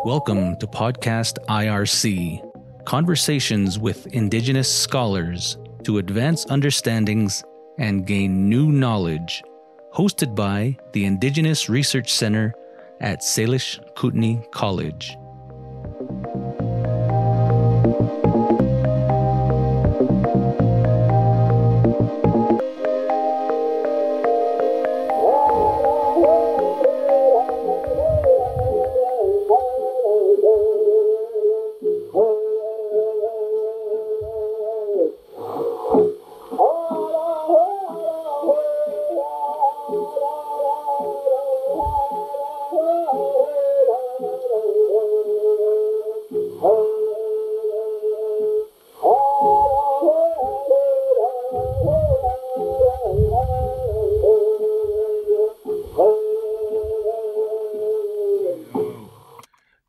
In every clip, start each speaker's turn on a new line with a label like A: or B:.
A: Welcome to Podcast IRC, conversations with Indigenous scholars to advance understandings and gain new knowledge, hosted by the Indigenous Research Center at Salish Kootenai College.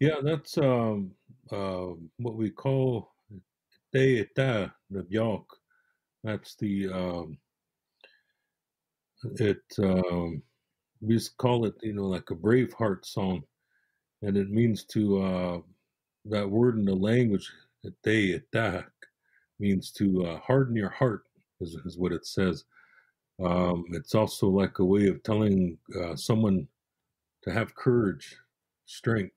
B: Yeah, that's what we call niiih, the York. That's the we just call it, like a Braveheart song, and it means to that word in the language, niiih, means to harden your heart, is what it says. It's also like a way of telling someone to have courage, strength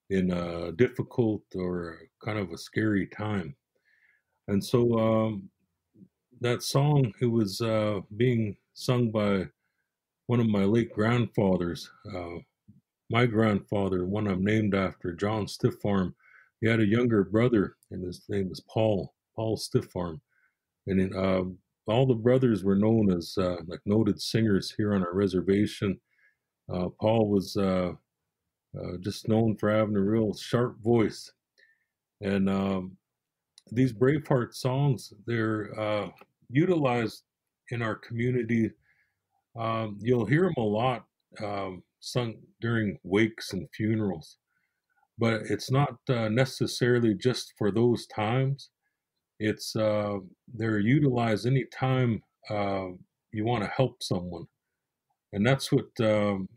B: in a difficult or kind of a scary time. And so that song, it was being sung by one of my late grandfathers. My grandfather, one I'm named after, John Stiffarm, he had a younger brother, and his name was Paul Stiffarm. And all the brothers were known as like noted singers here on our reservation. Paul was just known for having a real sharp voice. And these Braveheart songs, they're utilized in our community. You'll hear them a lot sung during wakes and funerals, but it's not necessarily just for those times. It's they're utilized anytime you want to help someone. And that's what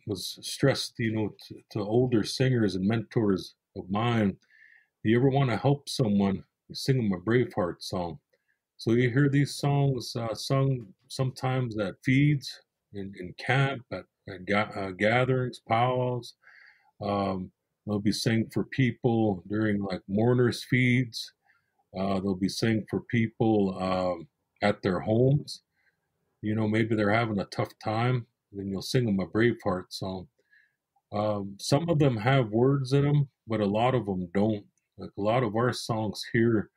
B: was stressed, to older singers and mentors of mine. If you ever want to help someone, you sing them a Braveheart song. So you hear these songs sung sometimes at feeds, in camp, at gatherings, powwows. They'll be sang for people during like mourners feeds. They'll be sang for people at their homes. Maybe they're having a tough time, then you'll sing them a Braveheart song. Some of them have words in them, but a lot of them don't. Like a lot of our songs here,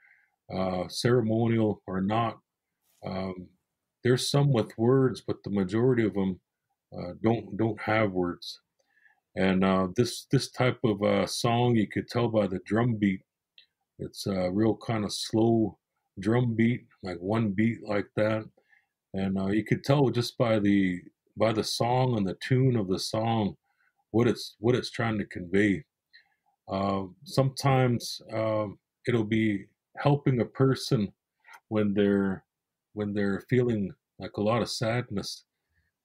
B: ceremonial or not, there's some with words, but the majority of them don't have words. And this type of song, you could tell by the drum beat. It's a real kind of slow drum beat, like one beat like that. And you could tell just by the song and the tune of the song what it's trying to convey. Sometimes it'll be helping a person when they're feeling like a lot of sadness,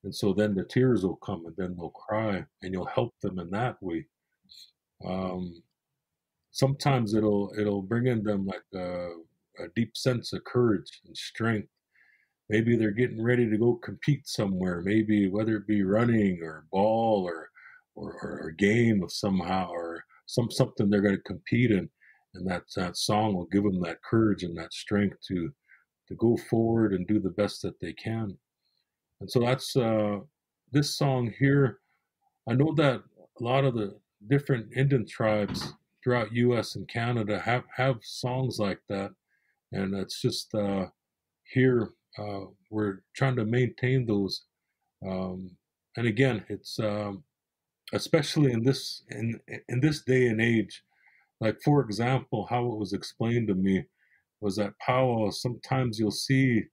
B: and so then the tears will come, and then they'll cry, and you'll help them in that way. Um, Sometimes it'll bring in them like a deep sense of courage and strength. Maybe they're getting ready to go compete somewhere, maybe whether it be running or ball or game of somehow, or something they're going to compete in, and that song will give them that courage and that strength to go forward and do the best that they can. And so that's this song here. I know that a lot of the different Indian tribes throughout U.S. and Canada have songs like that, and it's just here we're trying to maintain those. And again, it's especially in this day and age. Like for example, how it was explained to me was that powwow. Sometimes you'll see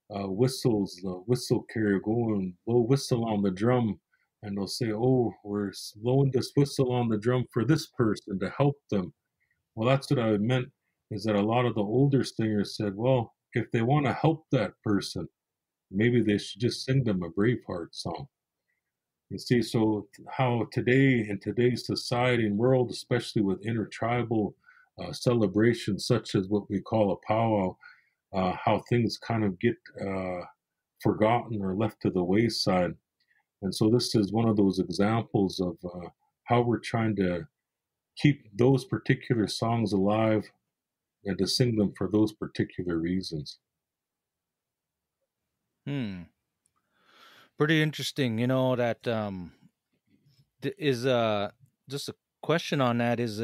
B: whistles, the whistle carrier go and blow whistle on the drum, and they'll say, "Oh, we're blowing this whistle on the drum for this person to help them." Well, that's what I meant. Is that a lot of the older singers said, "Well, if they want to help that person, maybe they should just sing them a Braveheart song." You see, so how today in today's society and world, especially with intertribal celebrations such as what we call a powwow, how things kind of get forgotten or left to the wayside. And so this is one of those examples of how we're trying to keep those particular songs alive and to sing them for those particular reasons.
C: Hmm. Pretty interesting. That is just a question on that is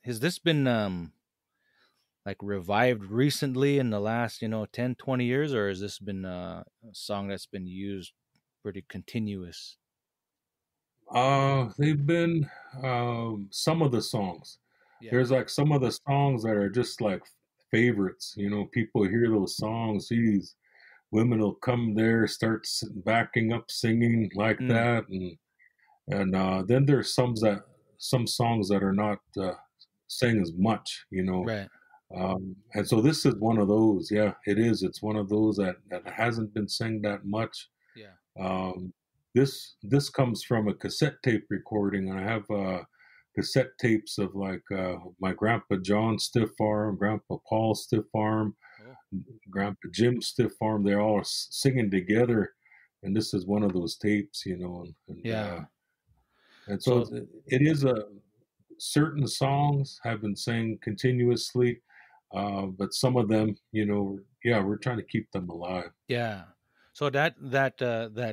C: has this been like revived recently in the last 10, 20 years, or has this been a song that's been used pretty continuous?
B: They've been some of the songs.
C: Yeah.
B: There's like some of the songs that are just like favorites. You know, people hear those songs. These women will come there, start backing up, singing like
C: Mm,
B: that, and then there's some songs that are not sang as much. You know,
C: right.
B: and so this is one of those. Yeah, it is. It's one of those that hasn't been sang that much.
C: Yeah.
B: Um, this comes from a cassette tape recording, and I have cassette tapes of like my grandpa John Stiffarm, grandpa Paul Stiffarm,
C: Oh.
B: grandpa Jim Stiffarm. They're all singing together, and this is one of those tapes, you know.
C: Yeah.
B: And so
C: So
B: it is a certain songs have been sang continuously, but some of them, you know, yeah, we're trying to keep them alive.
C: yeah. So that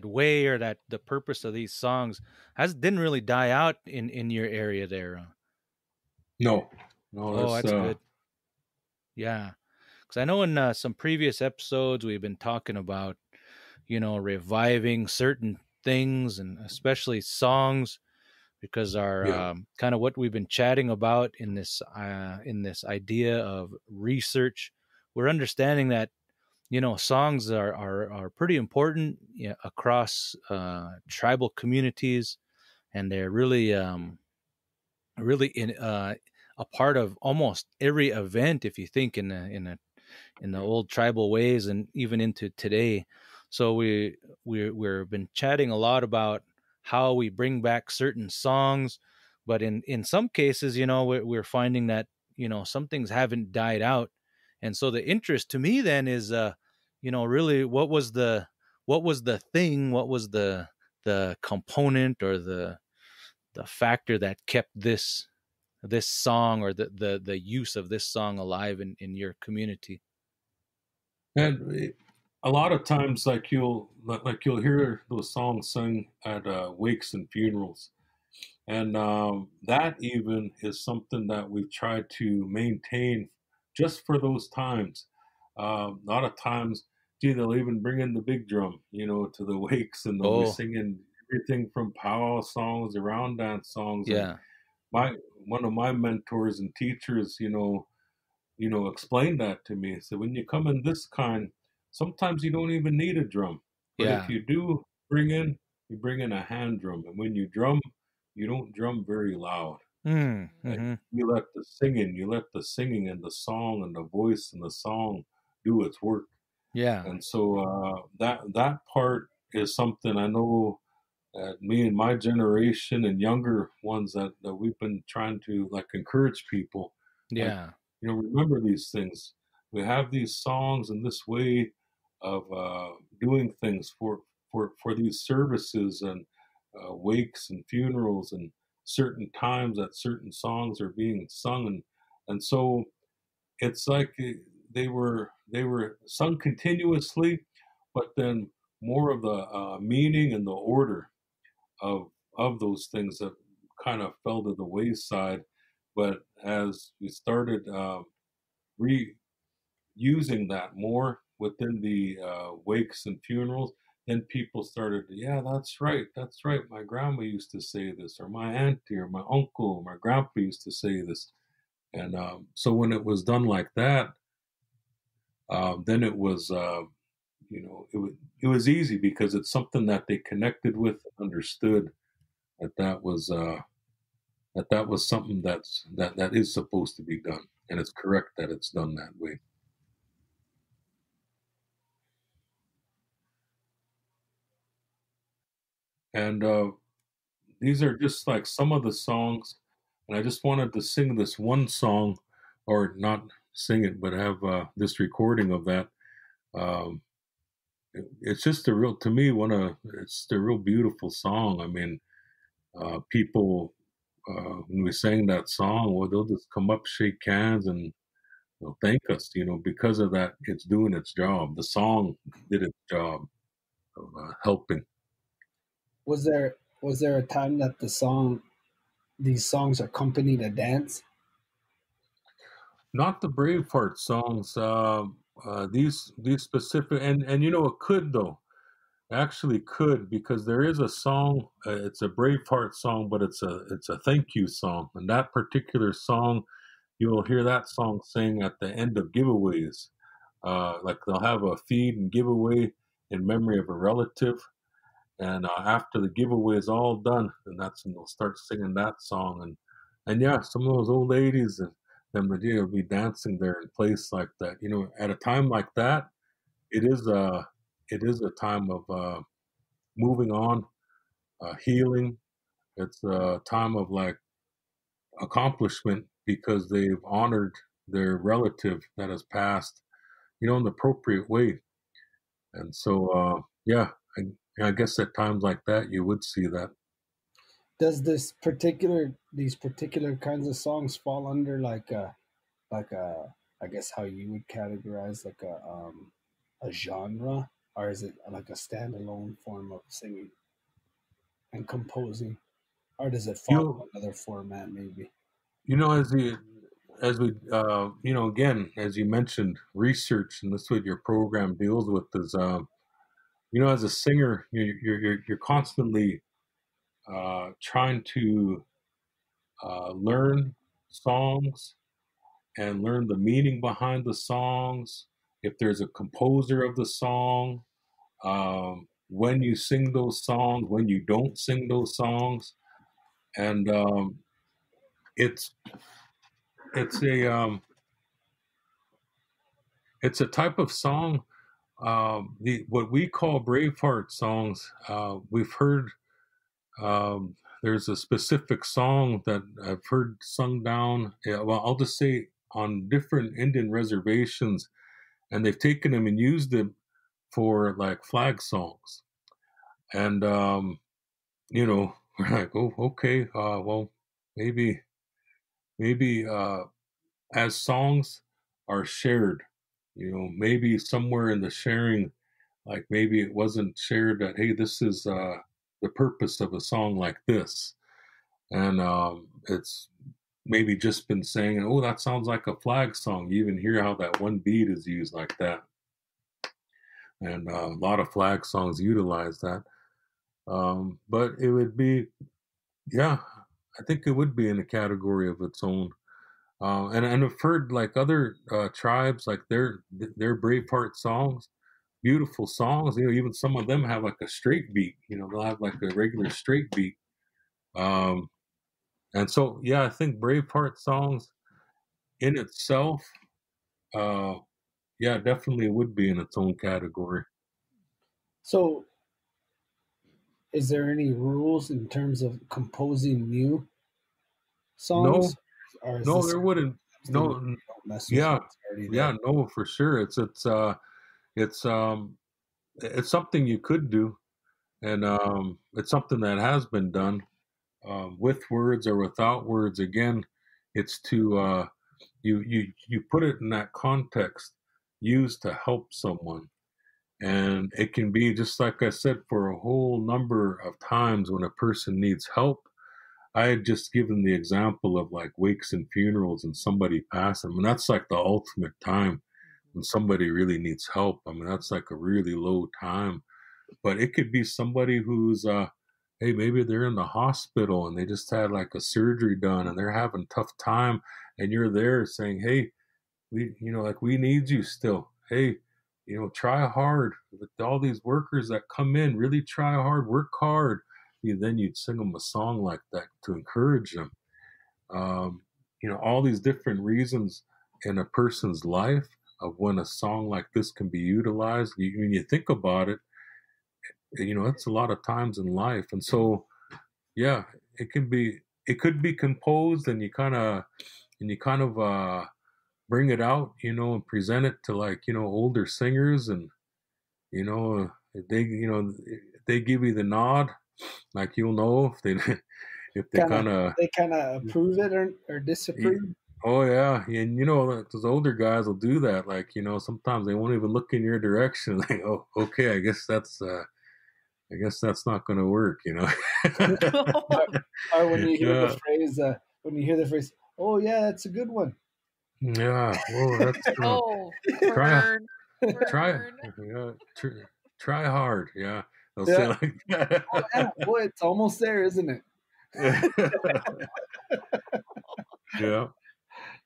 C: way, or that the purpose of these songs has didn't really die out in your area there.
B: No, no,
C: Oh,
B: that's
C: that's good. Yeah. Because I know in some previous episodes we've been talking about, reviving certain things, and especially songs, because our
B: yeah.
C: kind of what we've been chatting about in this idea of research, we're understanding that songs are pretty important, across tribal communities, and they're really a part of almost every event, if you think in the old tribal ways and even into today. So we've been chatting a lot about how we bring back certain songs, but in some cases, we're finding that some things haven't died out, and so the interest to me then is really what was the thing, what was the component, or the factor that kept this song, or the use of this song alive in your community.
B: And a lot of times, like you'll hear those songs sung at wakes and funerals, and that even is something that we've tried to maintain just for those times. A lot of times, gee, they'll even bring in the big drum, you know, to the wakes, and they'll be
C: Oh,
B: singing everything from powwow songs, around dance songs, and
C: yeah.
B: my one of my mentors and teachers, explain that to me. So when you come in this kind, sometimes you don't even need a drum. But if
C: Yeah.
B: you do you bring in a hand drum. And when you drum, you don't drum very loud.
C: Mm,
B: And
C: hmm.
B: you let the singing and the song and the voice and the song do its work.
C: Yeah.
B: And so that part is something I know me and my generation and younger ones that we've been trying to like encourage people, like,
C: Yeah.
B: remember these things. We have these songs and this way of doing things for these services and wakes and funerals and certain times that certain songs are being sung, and so it's like they were sung continuously, but then more of the meaning and the order of those things that kind of fell to the wayside. But as we started reusing that more, within the wakes and funerals, then people started, yeah, that's right, that's right. My grandma used to say this, or my auntie, or my uncle, my grandpa used to say this. And so when it was done like that, then it was, it was easy because it's something that they connected with, understood that that was something that is supposed to be done, and it's correct that it's done that way. And these are just like some of the songs, and I just wanted to sing this one song, or not sing it, but have this recording of that. Um, it's just a real, to me, it's a real beautiful song. I mean, people, when we sang that song, well, they'll just come up, shake hands, and they'll thank us, because of that. It's doing its job. The song did its job of helping.
D: Was there a time that these songs accompanied a dance?
B: Not the Braveheart songs. These specific, and it could though. Actually, could, because there is a song. It's a Braveheart song, but it's a thank you song, and that particular song, you'll hear that song sing at the end of giveaways. Like they'll have a feed and giveaway in memory of a relative, and after the giveaway is all done, and that's when they'll start singing that song. And yeah, some of those old ladies and them will be dancing there in place like that. At a time like that, it is a time of moving on, healing. It's a time of like accomplishment because they've honored their relative that has passed, in the appropriate way. And so, yeah, I guess at times like that, you would see that.
D: Does these particular kinds of songs fall under like a I guess how you would categorize like a genre, or is it like a standalone form of singing and composing, or does it fall
B: You,
D: in another format maybe?
B: as we, again, as you mentioned, research, and that's what your program deals with is, as a singer, you're constantly trying to learn songs and learn the meaning behind the songs. If there's a composer of the song, when you sing those songs, when you don't sing those songs, and it's it's a it's a type of song. The what we call Braveheart songs. We've heard. There's a specific song that I've heard sung down. Yeah, well, I'll just say on different Indian reservations, and they've taken them and used them for like flag songs. And we're like, oh, okay, well, maybe, maybe as songs are shared, maybe somewhere in the sharing, like maybe it wasn't shared that, hey, this is the purpose of a song like this, and it's maybe just been saying, oh, that sounds like a flag song. You even hear how that one beat is used like that, and a lot of flag songs utilize that. But it would be, yeah, I think it would be in a category of its own. And I've heard like other tribes, like their Braveheart songs, beautiful songs. Even some of them have like a straight beat. They'll have like a regular straight beat. Um, and so, yeah, I think Braveheart songs in itself, uh, yeah, definitely would be in its own category.
D: So, is there any rules in terms of composing new
B: No,
D: songs, or is
B: no,
D: this
B: there wouldn't.
D: something
B: No,
D: you don't mess with
B: yeah,
D: what's already
B: yeah,
D: there?
B: no, for sure. It's it's something you could do, and it's something that has been done with words or without words. Again, it's to you put it in that context, used to help someone, and it can be just like I said, for a whole number of times when a person needs help. I had just given the example of like wakes and funerals and somebody passing, and that's like the ultimate time when somebody really needs help. I mean, that's like a really low time. But it could be somebody who's hey, maybe they're in the hospital and they just had like a surgery done and they're having a tough time, and you're there saying, hey, we need you still. Hey, try hard. With all these workers that come in, really try hard, work hard. Then you'd sing them a song like that to encourage them. All these different reasons in a person's life of when a song like this can be utilized. When you think about it, it's a lot of times in life. And so, yeah, it could be composed, and you kind of bring it out, and present it to like, older singers, and, if they give you the nod, like, you'll know if they kind of
D: approve it or disapprove.
B: Oh yeah, and those older guys will do that. Like, sometimes they won't even look in your direction. Like, oh, okay, I guess that's not going to work.
D: Or when you hear the phrase, oh yeah, that's a good one.
B: Yeah, well, that's try hard. Yeah, they'll say like that.
D: Oh, yeah, boy, it's almost there, isn't it?
B: Yeah.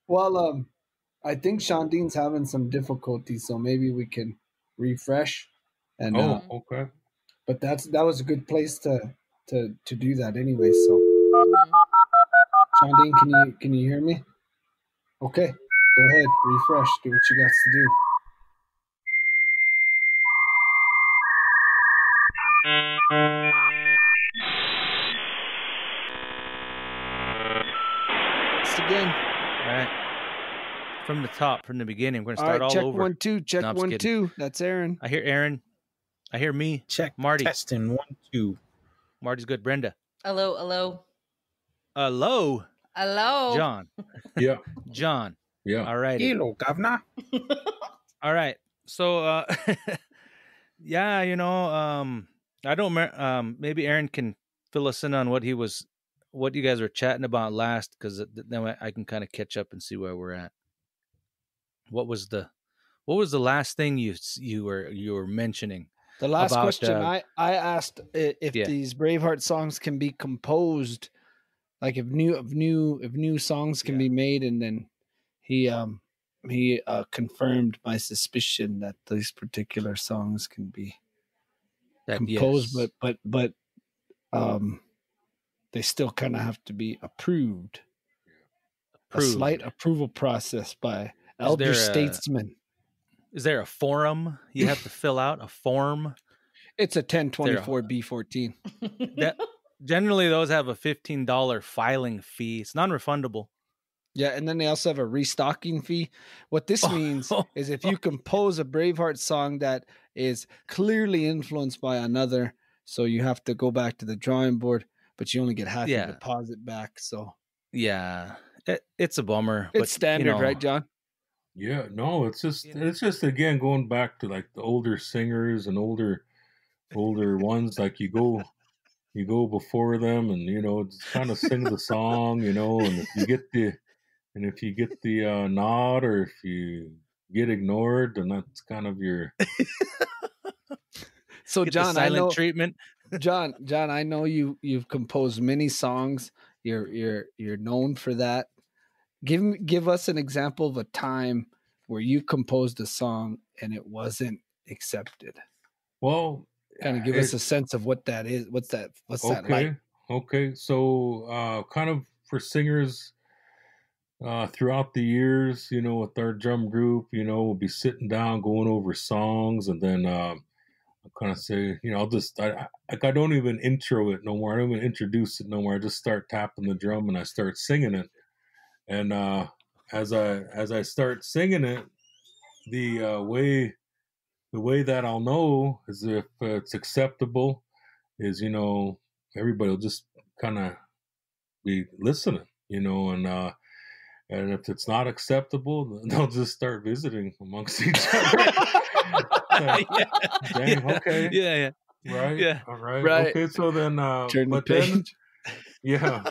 D: Well, I think Shandine's having some difficulties, so maybe we can refresh. And
B: okay.
D: But that was a good place to do that anyway. So, Shandine, can you hear me? Okay, go ahead, refresh, do what you got to do. Again.
C: All right. From the top, from the beginning. We're going to start all
D: check
C: over.
D: 1 2, check
C: No,
D: 1 2. That's Aaron.
C: I hear Aaron. I hear me.
E: Check.
C: Marty.
E: Testing 1 2.
C: Marty's good. Brenda.
F: Hello.
C: Hello. John.
B: Yeah.
C: John.
B: Yeah.
C: All right.
E: Hello, governor.
C: All right. So, yeah, I don't. Maybe Aaron can fill us in on what you guys were chatting about last, because then I can kind of catch up and see where we're at. What was the last thing you were mentioning?
D: The last question I asked if these Braveheart songs can be composed, like if new songs can be made, and then he confirmed my suspicion that these particular songs can be composed, but they still kind of have to be approved. A slight approval process by elder statesmen.
C: Is there a form you have to fill out? A form?
D: It's a 1024 B14.
C: That generally those have a $15 filing fee. It's non-refundable.
D: Yeah, and then they also have a restocking fee. What this means is if you compose a Braveheart song that is clearly influenced by another, so you have to go back to the drawing board, but you only get half your deposit back. So
C: yeah, it's a bummer.
D: It's standard, right, John?
B: Yeah, no, it's just again going back to like the older singers and older ones. Like you go before them, and just kind of sing the song, and if you get the nod, or if you get ignored, then that's kind of your.
D: So John,
C: I know treatment.
D: John, I know you've composed many songs. You're known for that. Give us an example of a time where you composed a song and it wasn't accepted.
B: Well,
D: kind of give us a sense of what that is. What's that like?
B: Okay. So, kind of for singers, throughout the years, with our drum group, we'll be sitting down going over songs, and then I'll kind of say, I don't even intro it no more. I don't even introduce it no more. I just start tapping the drum and I start singing it. And as I start singing it, the way that I'll know is if it's acceptable is, everybody will just kind of be listening, and if it's not acceptable, they'll just start visiting amongst each other. Dang, okay.
C: Yeah.
B: Right.
C: Yeah.
B: All right.
D: Right.
B: Okay. So then,
D: turn the page.
B: Yeah,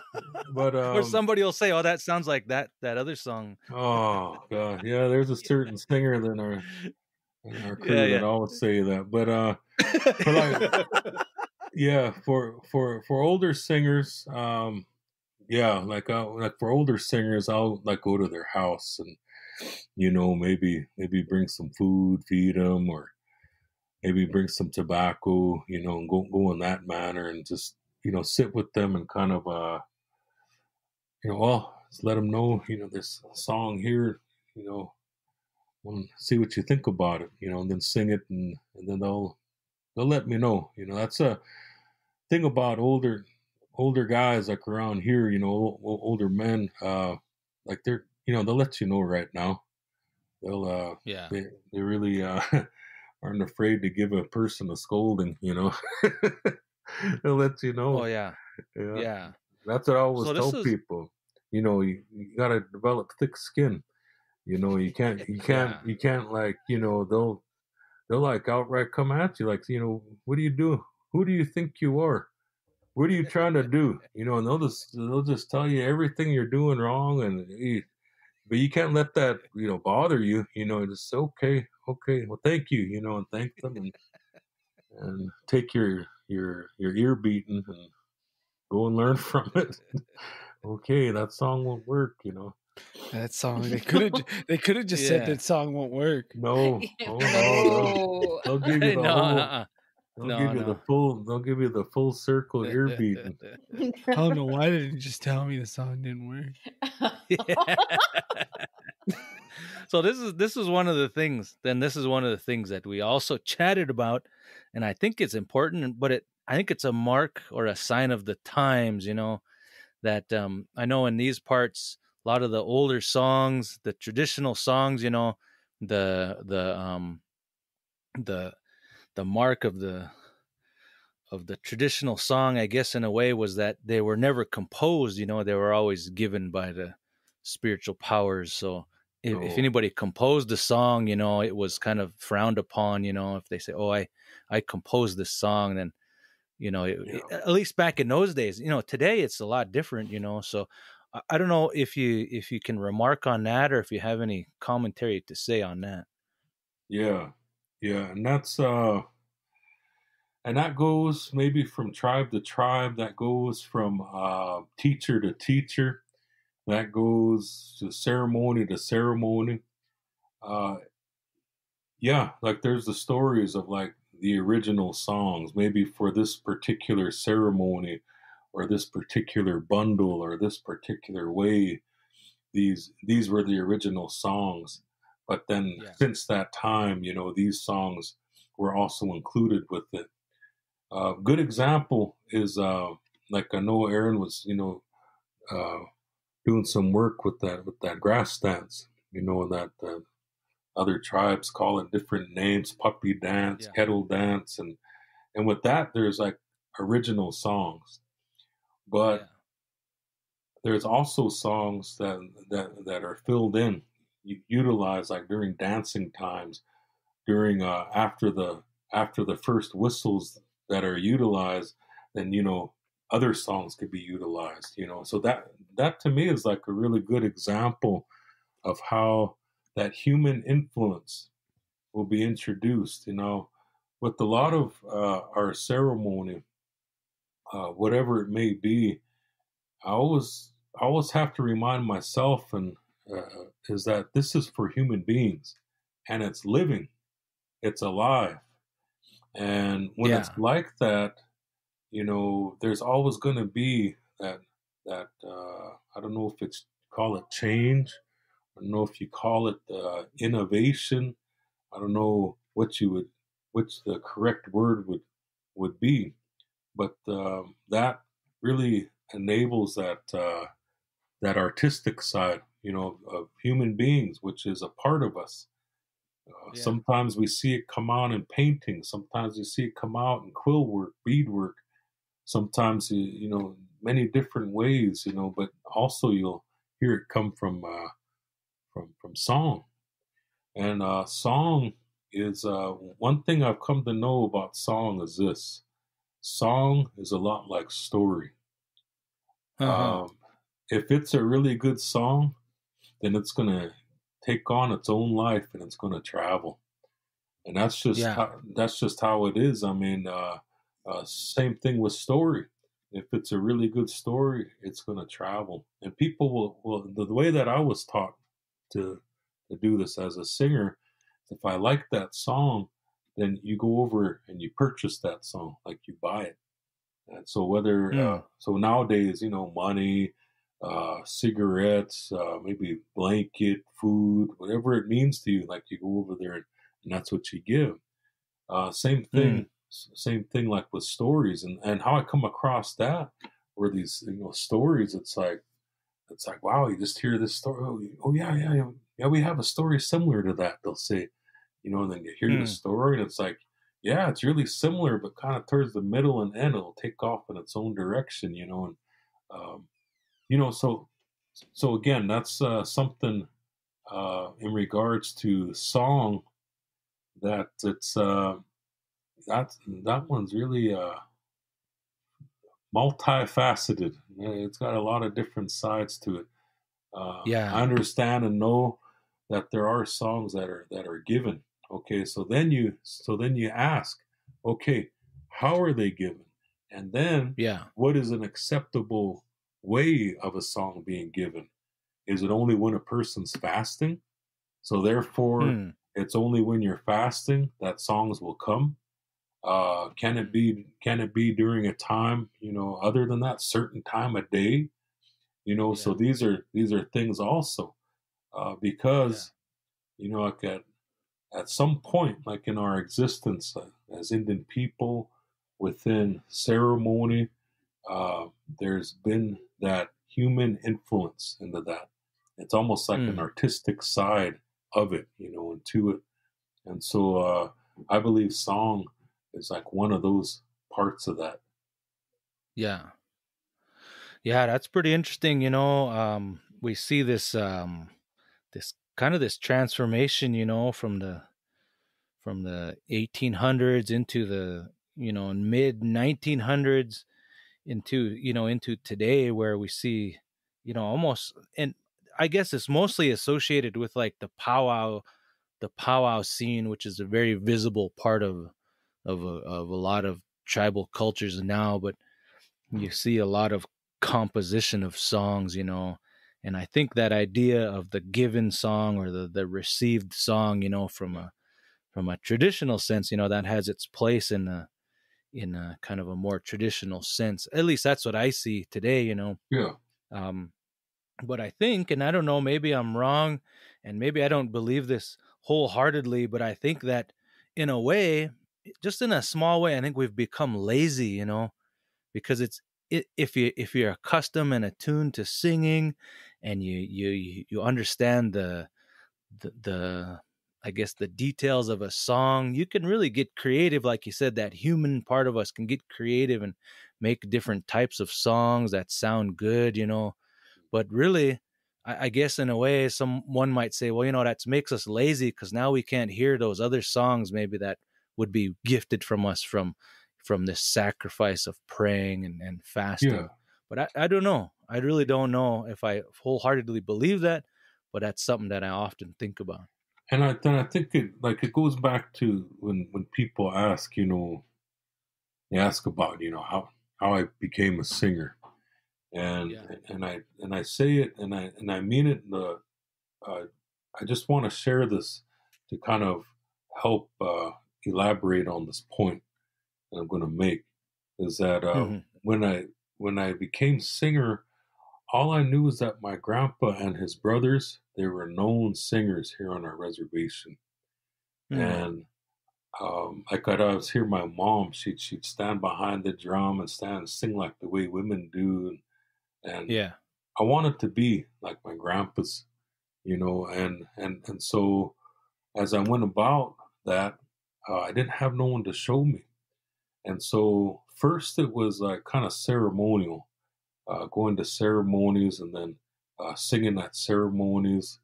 B: but
C: Or somebody will say, "Oh, that sounds like that other song."
B: oh god, yeah. There's a certain singer in our
C: Yeah,
B: crew that
C: yeah.
B: always say that. But for like, yeah, for older singers, yeah, like for older singers, I'll like go to their house and maybe bring some food, feed them, or maybe bring some tobacco, and go in that manner, and just sit with them and kind of well, just let them know, this song here, you know, want to see what you think about it, and then sing it, and then they'll let me know. That's a thing about older guys like around here, older men, like they'll let you know right now. They'll
C: Yeah.
B: they really aren't afraid to give a person a scolding, they'll let you
C: Oh
B: know.
C: yeah.
B: Yeah.
C: Yeah.
B: That's what I always
C: So this
B: tell
C: is
B: people. You gotta develop thick skin.
C: yeah.
B: You can't like, they'll like outright come at you like, what do you do? Who do you think you are? What are you trying to do? And they'll just tell you everything you're doing wrong, but you can't let that bother you. Just okay, well, thank you, and thank them, and take your ear beating and go and learn from it. Okay, that song won't work.
D: That song, they could have just said
C: Yeah.
D: that song won't work.
B: No, oh no,
E: No.
B: they'll give you the
C: No,
B: whole,
C: no,
B: they'll give you the full circle ear beating.
D: I don't know why they didn't just tell me the song didn't work.
C: Yeah. So this is one of the things. Then this is one of the things that we also chatted about, and I think it's important. But I think it's a mark or a sign of the times. That I know in these parts, a lot of the older songs, the traditional songs, the the the mark of the traditional song, I guess, in a way, was that they were never composed. They were always given by the spiritual powers. So if
B: Oh,
C: anybody composed a song, it was kind of frowned upon. If they say, "Oh, I composed this song," then
B: yeah.
C: at least back in those days. Today it's a lot different. So I don't know if you can remark on that, or if you have any commentary to say on that.
B: Yeah, yeah, and that goes maybe from tribe to tribe. That goes from teacher to teacher. That goes to ceremony to ceremony. Uh, yeah, like there's the stories of like the original songs, maybe for this particular ceremony, or this particular bundle, or this particular way. These were the original songs, but then
C: Yeah.
B: since that time, these songs were also included with it. Good example is like I know Aaron was uh, doing some work with that grass dance. That other tribes call it different names: puppy dance,
C: Yeah.
B: kettle dance, and with that there's like original songs, but
C: Yeah.
B: there's also songs that are filled in, utilized like during dancing times, during after the first whistles that are utilized, then other songs could be utilized. So that to me is like a really good example of how that human influence will be introduced. With a lot
C: Yeah.
B: of our ceremony, whatever it may be, I always have to remind myself and is that this is for human beings, and it's living, it's alive. And when it's
C: Yeah.
B: like that, there's always going to be that I don't know if it's call it change. I don't know if you call it innovation. I don't know which the correct word would be, but that really enables that artistic side, of human beings, which is a part of us.
C: Yeah.
B: Sometimes we see it come out in painting. Sometimes you see it come out in quill work, beadwork. Sometimes many different ways. But also you'll hear it come from song. And song is one thing I've come to know about song is this: song is a lot like story.
C: Uh-huh.
B: If it's a really good song, then it's gonna take on its own life and it's gonna travel. And
C: Yeah.
B: that's just how it is. I mean, same thing with story. If it's a really good story, it's going to travel, and people will. The way that I was taught to do this as a singer, if I like that song, then you go over and you purchase that song, like you buy it. And so
C: Mm.
B: so nowadays, money, cigarettes, maybe blanket, food, whatever it means to you, like you go over there and that's what you give. Same
C: Mm.
B: thing, same thing like with stories and how I come across that or these, stories. It's like, wow, you just hear this story. Oh yeah, yeah, yeah, yeah. We have a story similar to that. They'll say, and then you hear the
C: Mm.
B: story and it's like, yeah, it's really similar, but kind of towards the middle and end, it'll take off in its own direction, and um, so again, that's something in regards to song that it's that one's really multifaceted. It's got a lot of different sides to it. I
C: Yeah.
B: understand and know that there are songs that are given. Okay, so then you ask, okay, how are they given? And then
C: Yeah.
B: what is an acceptable way of a song being given? Is it only when a person's fasting? So therefore,
C: Mm.
B: it's only when you're fasting that songs will come. Can it be during a time, other than that certain time of day? So
C: Yeah.
B: these are things also,
C: Yeah.
B: because like at some point, like in our existence as Indian people, within ceremony, uh, there's been that human influence into that. It's almost like an
C: Mm.
B: artistic side of it, into it. And so I believe song is like one of those parts of that.
C: Yeah. Yeah, that's pretty interesting. We see this kind of this transformation, from the 1800s into the mid 1900s into today, where we see almost, and I guess it's mostly associated with like the powwow scene, which is a very visible part of a lot of tribal cultures now. But you see a lot of composition of songs, and I think that idea of the given song or the received song, from a traditional sense, that has its place in a kind of a more traditional sense. At least that's what I see today.
B: Yeah,
C: Um, but I think, and I don't know, maybe I'm wrong, and maybe I don't believe this wholeheartedly, but I think that in a way, just in a small way, I think we've become lazy, because if you're accustomed and attuned to singing, and you understand the I guess the details of a song, you can really get creative. Like you said, that human part of us can get creative and make different types of songs that sound good. But really, I guess in a way, someone might say, well, that makes us lazy, because now we can't hear those other songs maybe that would be gifted from us from this sacrifice of praying and
B: yeah.
C: fasting. But I don't know. I really don't know if I wholeheartedly believe that, but that's something that I often think about.
B: And I think it goes back to when people ask, they ask about, how I became a singer, and
C: Yeah.
B: and I say it and I mean it. Uh, I just want to share this to kind of help elaborate on this point that I'm going to make. Is that
C: Hmm.
B: when I became singer, all I knew is that my grandpa and his brothers, they were known singers here on our reservation.
C: Mm.
B: And like I'd always hear my mom, she'd stand behind the drum and stand and sing like the way women do. And
C: Yeah.
B: I wanted to be like my grandpa's, and so as I went about that, I didn't have no one to show me. And so first it was like kind of ceremonial, going to ceremonies and then singing at ceremonies.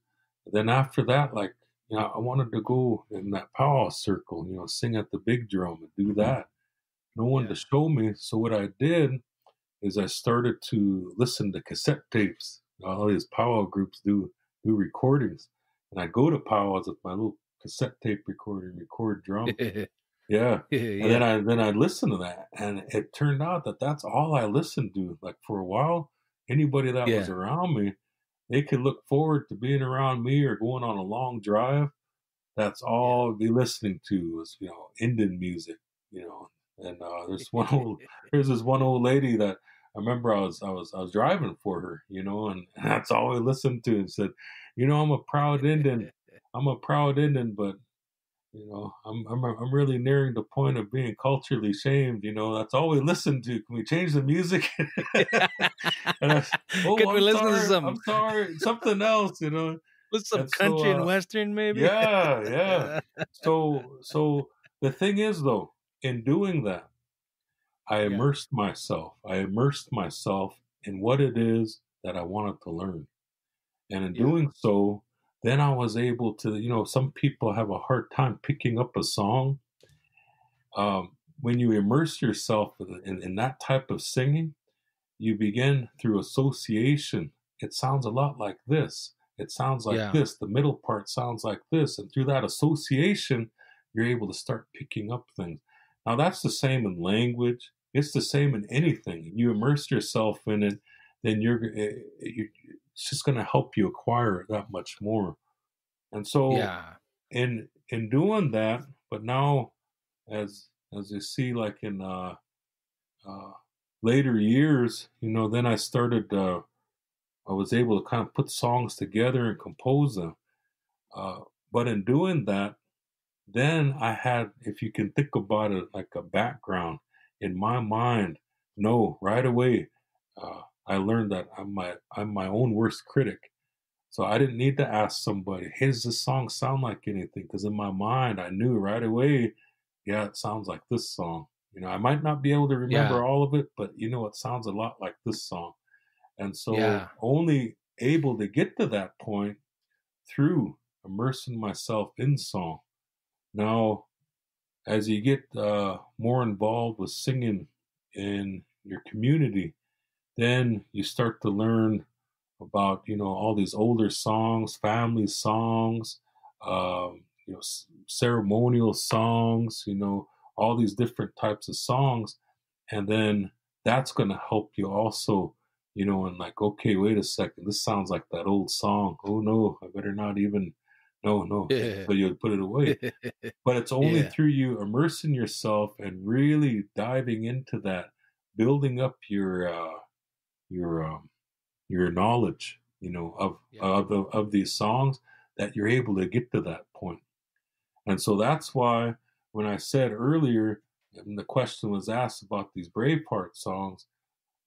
B: Then after that, like, I wanted to go in that powwow circle, sing at the big drum and do that. No one to
C: Yeah.
B: show me. So what I did is I started to listen to cassette tapes. All these powwow groups do recordings, and I go to powwows with my little cassette tape recorder and record drums. Yeah. And
C: Yeah.
B: then I listened to that, and it turned out that that's all I listened to. Like for a while, anybody that was
C: Yeah.
B: around me, they could look forward to being around me or going on a long drive. That's all I'd be listening to was, Indian music, And there's this one old lady that I remember I was driving for her, and that's all I listened to, and said, I'm a proud Indian. I'm a proud Indian, but I'm really nearing the point of being culturally shamed. That's all we listen to. Can we change the music? And
C: Could we listen to some
B: I'm sorry, something else.
C: with some
B: And so,
C: country and western, maybe?
B: yeah. So the thing is, though, in doing that, I immersed myself. I immersed myself in what it is that I wanted to learn, and in doing so, then I was able to. Some people have a hard time picking up a song. When you immerse yourself in that type of singing, you begin through association. It sounds a lot like this. It sounds like this. The middle part sounds like this. And through that association, you're able to start picking up things. Now, that's the same in language. It's the same in anything. You immerse yourself in it, then it's just going to help you acquire it that much more. And so in doing that, but now as you see, like in later years, then I started, I was able to kind of put songs together and compose them. But in doing that, then I had, if you can think about it like a background in my mind, right away, I learned that I'm my own worst critic. So I didn't need to ask somebody, hey, does this song sound like anything? Because in my mind, I knew right away, yeah, it sounds like this song. I might not be able to remember all of it, but it sounds a lot like this song. And so only able to get to that point through immersing myself in song. Now, as you get more involved with singing in your community, then you start to learn about all these older songs, family songs, ceremonial songs, all these different types of songs, and then that's going to help you also, and like, okay, wait a second, this sounds like that old song. Oh no, I better not even. No. So you put it away. But it's only through you immersing yourself and really diving into that, building up your knowledge, of these songs, that you're able to get to that point. And so that's why when I said earlier, and the question was asked about these Braveheart songs,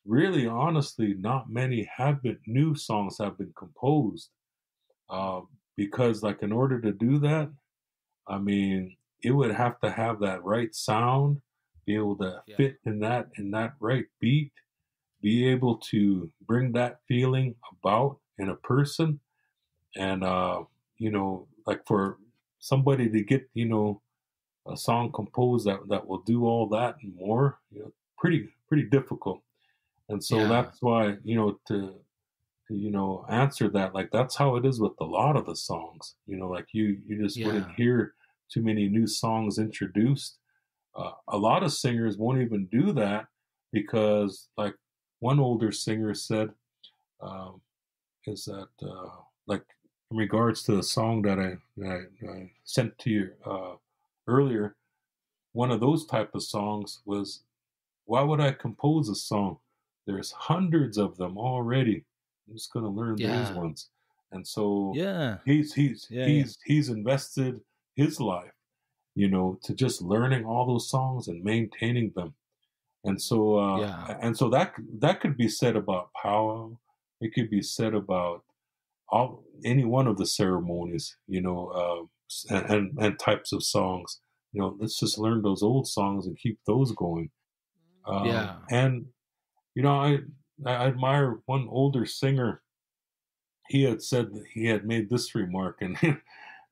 B: really, honestly, not many new songs have been composed, because, like, in order to do that, I mean, it would have to have that right sound, be able to fit in that right beat, be able to bring that feeling about in a person, and like for somebody to get a song composed that will do all that and more, pretty difficult. And so that's why to answer that, like, that's how it is with a lot of the songs. Like you just wouldn't hear too many new songs introduced. A lot of singers won't even do that because, like, one older singer said, is that like, in regards to the song that I sent to you earlier, one of those type of songs was, why would I compose a song? There's hundreds of them already. I'm just going to learn those ones. And so he's invested his life, to just learning all those songs and maintaining them. And so that could be said about powwow. It could be said about any one of the ceremonies, and types of songs. Let's just learn those old songs and keep those going. And I admire one older singer. He had said that he had made this remark, and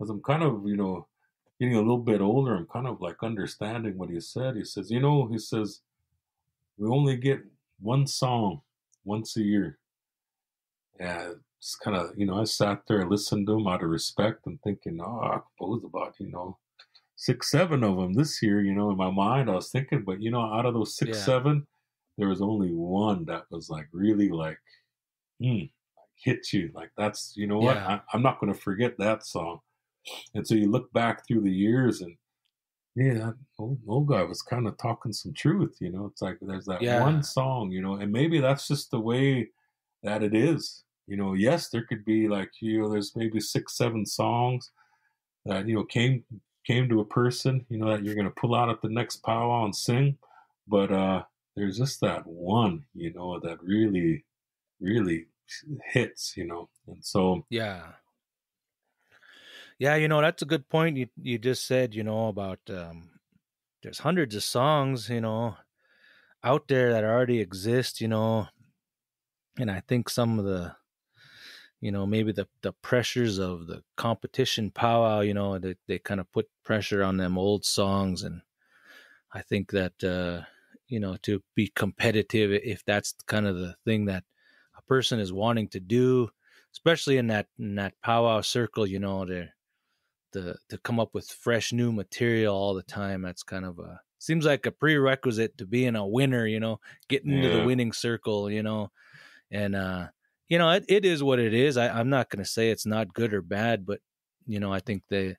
B: as I'm kind of getting a little bit older, I'm kind of like understanding what he said. He says, he says, we only get one song once a year. Yeah, it's kind of, I sat there and listened to them out of respect and thinking, oh, I composed about, 6, 7 of them this year, in my mind. I was thinking, but, out of those 6, 7, there was only one that was like really like, hit you. Like, that's, what? I'm not going to forget that song. And so you look back through the years and, yeah, that old guy was kind of talking some truth, It's like there's that one song, and maybe that's just the way that it is. Yes, there could be like, there's maybe 6, 7 songs that, came to a person, that you're going to pull out at the next powwow and sing. But there's just that one, that really, really hits, and so.
C: Yeah, that's a good point. You just said, about there's hundreds of songs, out there that already exist, and I think some of the, maybe the pressures of the competition powwow, they kind of put pressure on them old songs. And I think that, to be competitive, if that's kind of the thing that a person is wanting to do, especially in that powwow circle, to come up with fresh new material all the time, that's kind of seems like a prerequisite to being a winner, getting into the winning circle, and it is what it is. I'm not going to say it's not good or bad, but I think they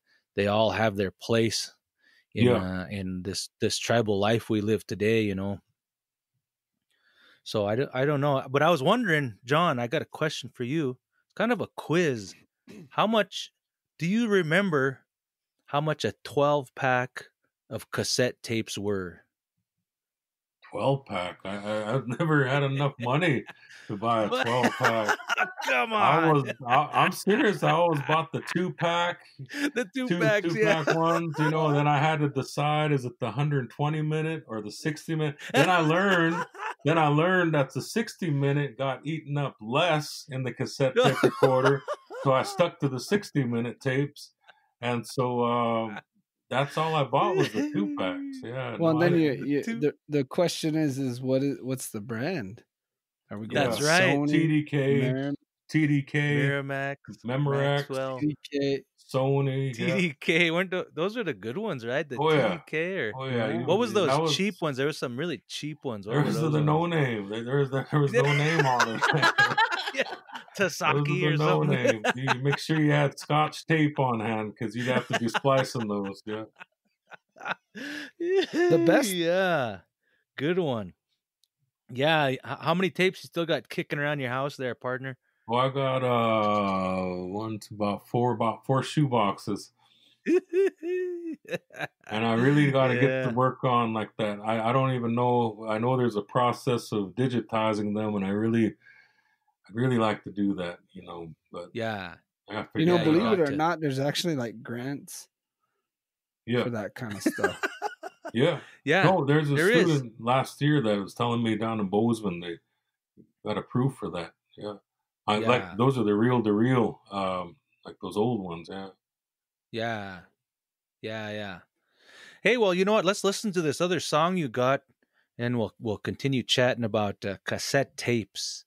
C: all have their place in this tribal life we live today, So I don't know, but I was wondering, John, I got a question for you. It's kind of a quiz. How much do you remember how much a 12-pack of cassette tapes were?
B: 12-pack? I've never had enough money to buy a 12-pack.
C: Come on.
B: I'm serious. I always bought the 2-pack.
C: The 2-pack
B: ones, and then I had to decide, is it the 120-minute or the 60-minute? Then I learned that the 60-minute got eaten up less in the cassette tape recorder. So I stuck to the 60-minute tapes. And so that's all I bought was the 2-packs. Yeah.
D: Well, then the question is what's the brand? Are we going
C: That's right.
B: Sony, TDK,
C: Miramax, Maxwell,
B: TDK, Sony,
C: TDK. Those are the good ones, right? The TDK or what was those cheap ones? There were some really cheap ones.
B: There was the no name. There was no name on it.
C: Tasaki or
B: no
C: something.
B: Name. You make sure you had Scotch tape on hand because you'd have to be splicing those. Yeah.
D: The best.
C: Yeah. Good one. Yeah. How many tapes you still got kicking around your house there, partner?
B: Well, I got about four shoe boxes. And I really got to get to work on like that. I don't even know. I know there's a process of digitizing them, and I really like to do that, but
D: believe it or not, there's actually like grants for that kind of stuff.
B: Yeah. No, there's a student last year that was telling me down in Bozeman they got approved for that. Yeah. Like those are the real like those old ones.
C: Yeah. Hey, well, you know what? Let's listen to this other song you got, and we'll continue chatting about cassette tapes.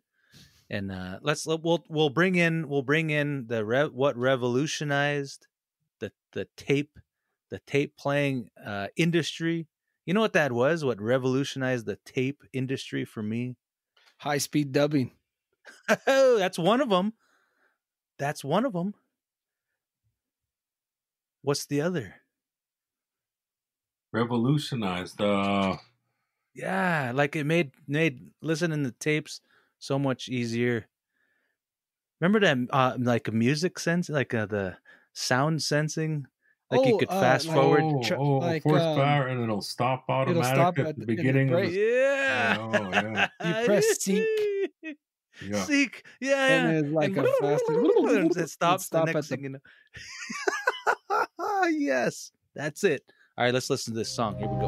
C: And we'll bring in what revolutionized the tape playing industry. You know what that was? What revolutionized the tape industry for me?
D: High speed dubbing.
C: Oh, that's one of them. What's the other?
B: Revolutionized.
C: Yeah, like it made listening to tapes so much easier. Remember that, like a music sense, like the sound sensing, like you could fast forward.
B: Like, force power, and it'll stop automatically at the beginning.
C: Yeah.
D: You press seek.
B: Yeah.
C: Seek. Yeah.
D: And it's like a fast.
C: And it stops the next thing, you know. Yes, that's it. All right, let's listen to this song. Here we go.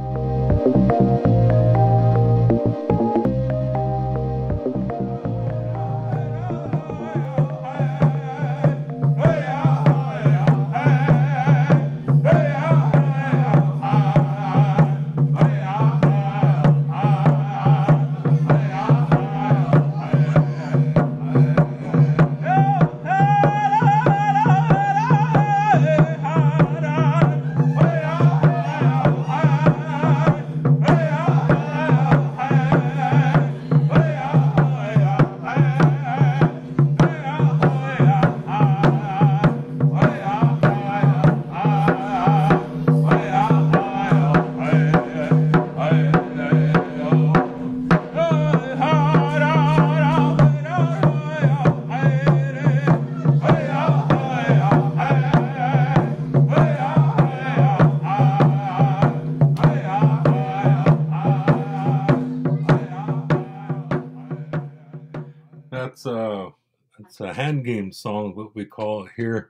B: that's it's a hand game song, what we call it here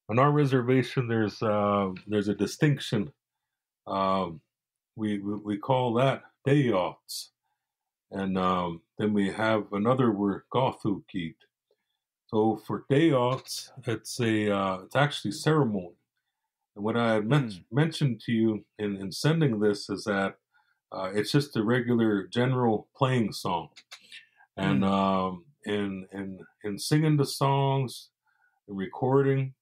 B: on our reservation. There's a distinction. We call that dayots, and then we have another word, gothukit. So for dayots, it's actually ceremony. And what I had mentioned to you in sending this is that it's just a regular general playing song, and in singing the songs and recording,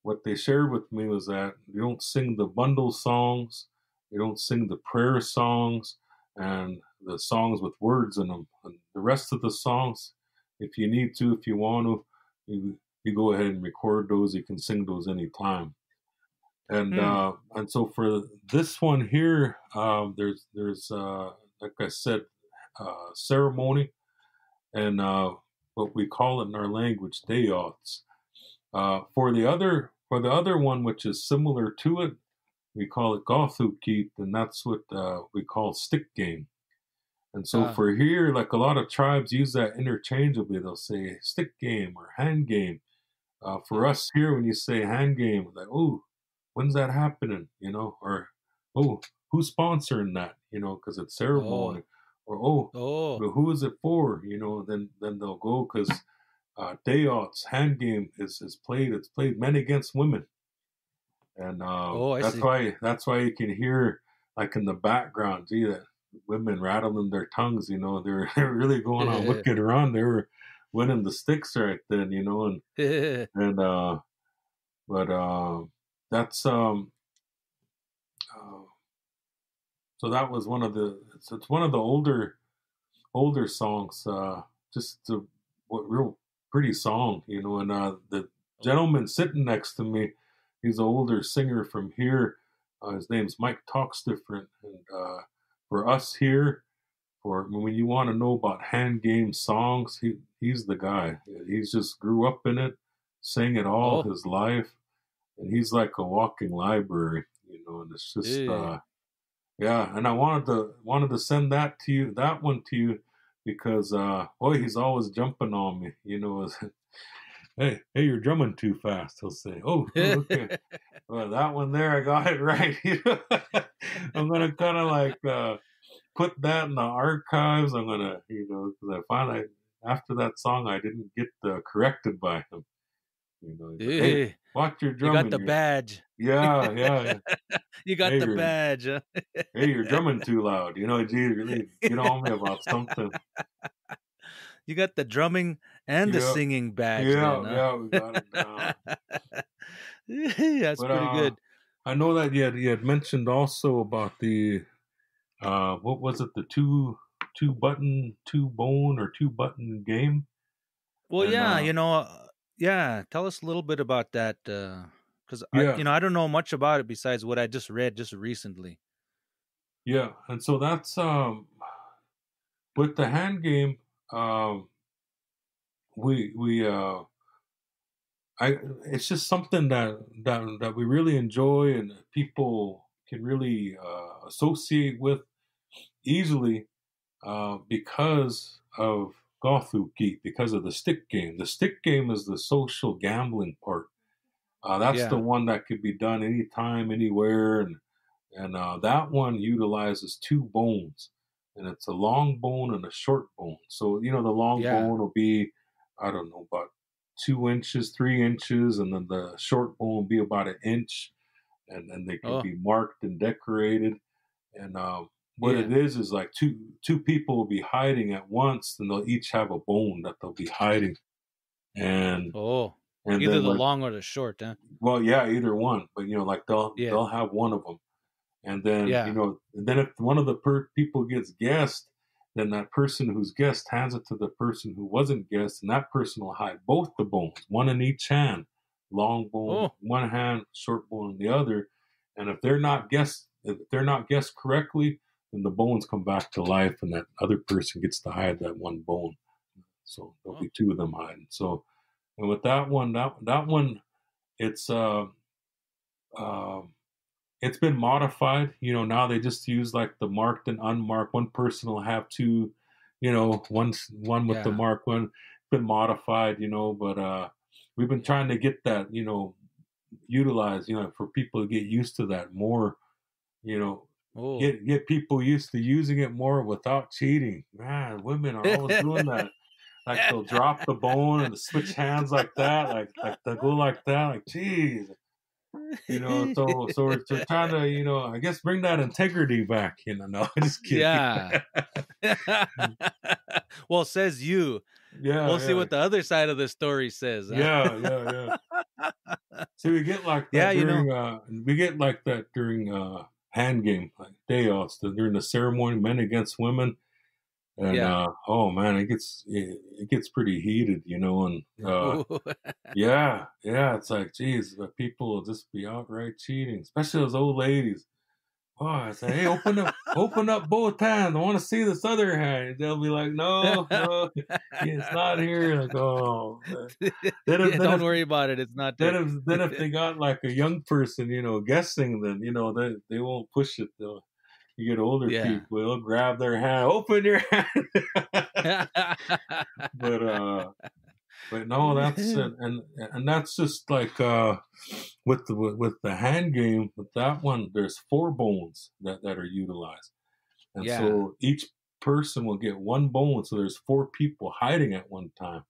B: what they shared with me was that you don't sing the bundle songs, you don't sing the prayer songs, and the songs with words in them. And the rest of the songs, if you need to, if you want to, you go ahead and record those. You can sing those anytime. And so for this one here, there's like I said, ceremony, and what we call it in our language, dayots. For the other one, which is similar to it, we call it gothukit, and that's what we call stick game. And so for here, like a lot of tribes use that interchangeably. They'll say stick game or hand game. For us here, when you say hand game, like, oh, when's that happening? You know, or oh, who's sponsoring that? You know, because it's ceremony. Or but who is it for? You know, then they'll go because dayots hand game is played. It's played men against women, and that's why you can hear like in the background, gee, that women rattling their tongues. You know, they're really going on wicked run. They were winning the sticks right then. You know, and but that's so that was one of the it's one of the older songs. Just a real pretty song, you know. And the gentleman sitting next to me, he's an older singer from here. His name's Mike Talks Different, and for us here, for when you want to know about hand game songs, he's the guy. He's just grew up in it, sang it all his life, and he's like a walking library, you know. And it's just yeah. And I wanted to send that one to you, because boy, he's always jumping on me, you know. Hey, you're drumming too fast, he'll say. Oh, okay. Well, that one there, I got it right. I'm gonna kind of like put that in the archives. I'm gonna, you know, because I finally, after that song, I didn't get corrected by him. You know, like, hey, watch your drumming.
C: You got the badge.
B: Yeah.
C: You got the badge.
B: Hey, you're drumming too loud. You know, gee, really get on me about something.
C: You got the drumming and the singing badge.
B: Yeah, we got it down.
C: That's pretty good.
B: I know that you had mentioned also about the what was it, the two button game?
C: Well, and, you know, tell us a little bit about that, because I don't know much about it besides what I just read just recently.
B: Yeah, and so that's with the hand game. It's just something that we really enjoy, and people can really associate with easily because of gothukit, because of the stick game. The stick game is the social gambling part. That's the one that could be done anytime, anywhere, and that one utilizes two bones, and it's a long bone and a short bone. So, you know, the long bone will be, I don't know, about 2 inches, 3 inches, and then the short bone will be about 1 inch, and they can be marked and decorated. And what it is like two people will be hiding at once, and they'll each have a bone that they'll be hiding. And
C: either the long or the short, huh?
B: Well, yeah, either one. But you know, like they'll have one of them. And then, you know, and then if one of the people gets guessed, then that person who's guessed hands it to the person who wasn't guessed, and that person will hide both the bones, one in each hand, long bone one hand, short bone in the other. And if they're not guessed correctly, then the bones come back to life, and that other person gets to hide that one bone. So there'll be two of them hiding. So, and with that one, it's been modified. You know, now they just use like the marked and unmarked. One person will have two, you know, one with the marked one. been modified, but we've been trying to get that, utilized, for people to get used to that more, you know,
C: Oh.
B: get people used to using it more without cheating. Man, women are always doing that. Like they'll drop the bone and switch hands like that, like they'll go like that, like geez. So we're trying to, I guess bring that integrity back, No, I'm just kidding.
C: Yeah. Well, says you.
B: Yeah,
C: We'll see
B: yeah.
C: what the other side of the story says. Huh?
B: Yeah. See, we get like that during hand game, like day-offs, during the ceremony, men against women. And oh man, it gets pretty heated, and yeah, it's like, geez, but people will just be outright cheating, especially those old ladies. Oh, I say, hey, open up both hands. I want to see this other hand. They'll be like, no, it's not here. Like, oh,
C: don't worry about it. It's not there.
B: Then if they got like a young person, guessing, then they won't push it. You get older people, they'll grab their hand, open your hand. But no, that's it. And that's just like with the hand game, with that one, there's 4 bones that are utilized. And so each person will get 1 bone, so there's 4 people hiding at one time.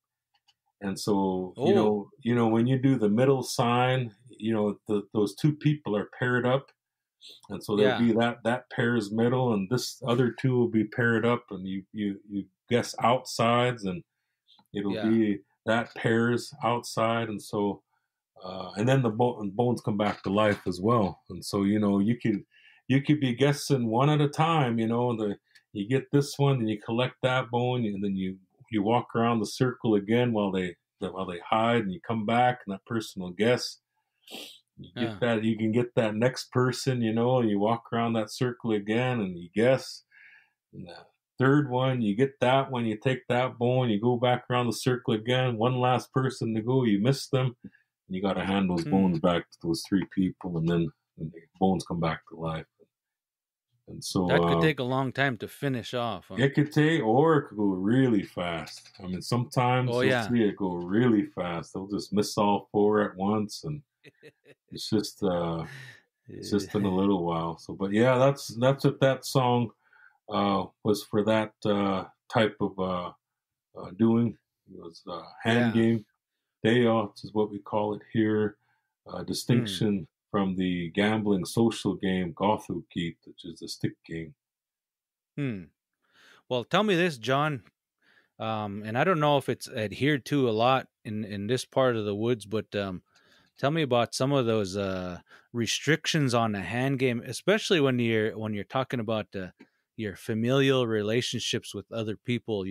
B: And so when you do the middle sign, those 2 people are paired up. And so there'll be that pair's middle, and this other 2 will be paired up, and you guess outsides, and it'll be that pair's outside, and so and then the bones come back to life as well. And so you could be guessing one at a time. You get this one, and you collect that bone, and then you walk around the circle again while they hide, and you come back, and that person will guess. You get that. You can get that next person, and you walk around that circle again, and you guess. And the third one, you get that one, you take that bone, you go back around the circle again. One last person to go, you miss them, and you got to hand those bones back to those 3 people, and then the bones come back to life. And so
C: that could take a long time to finish off. Huh?
B: It could take, or it could go really fast. I mean, sometimes you'll see it go really fast. They'll just miss all 4 at once, and it's just in a little while. So, but yeah, that's what that song was for that type of doing. It was hand game. Day-off is what we call it here. Distinction from the gambling social game Gothukit, which is the stick game.
C: Well, tell me this, John, and I don't know if it's adhered to a lot in this part of the woods, but tell me about some of those restrictions on the hand game, especially when you're talking about your familial relationships with other people.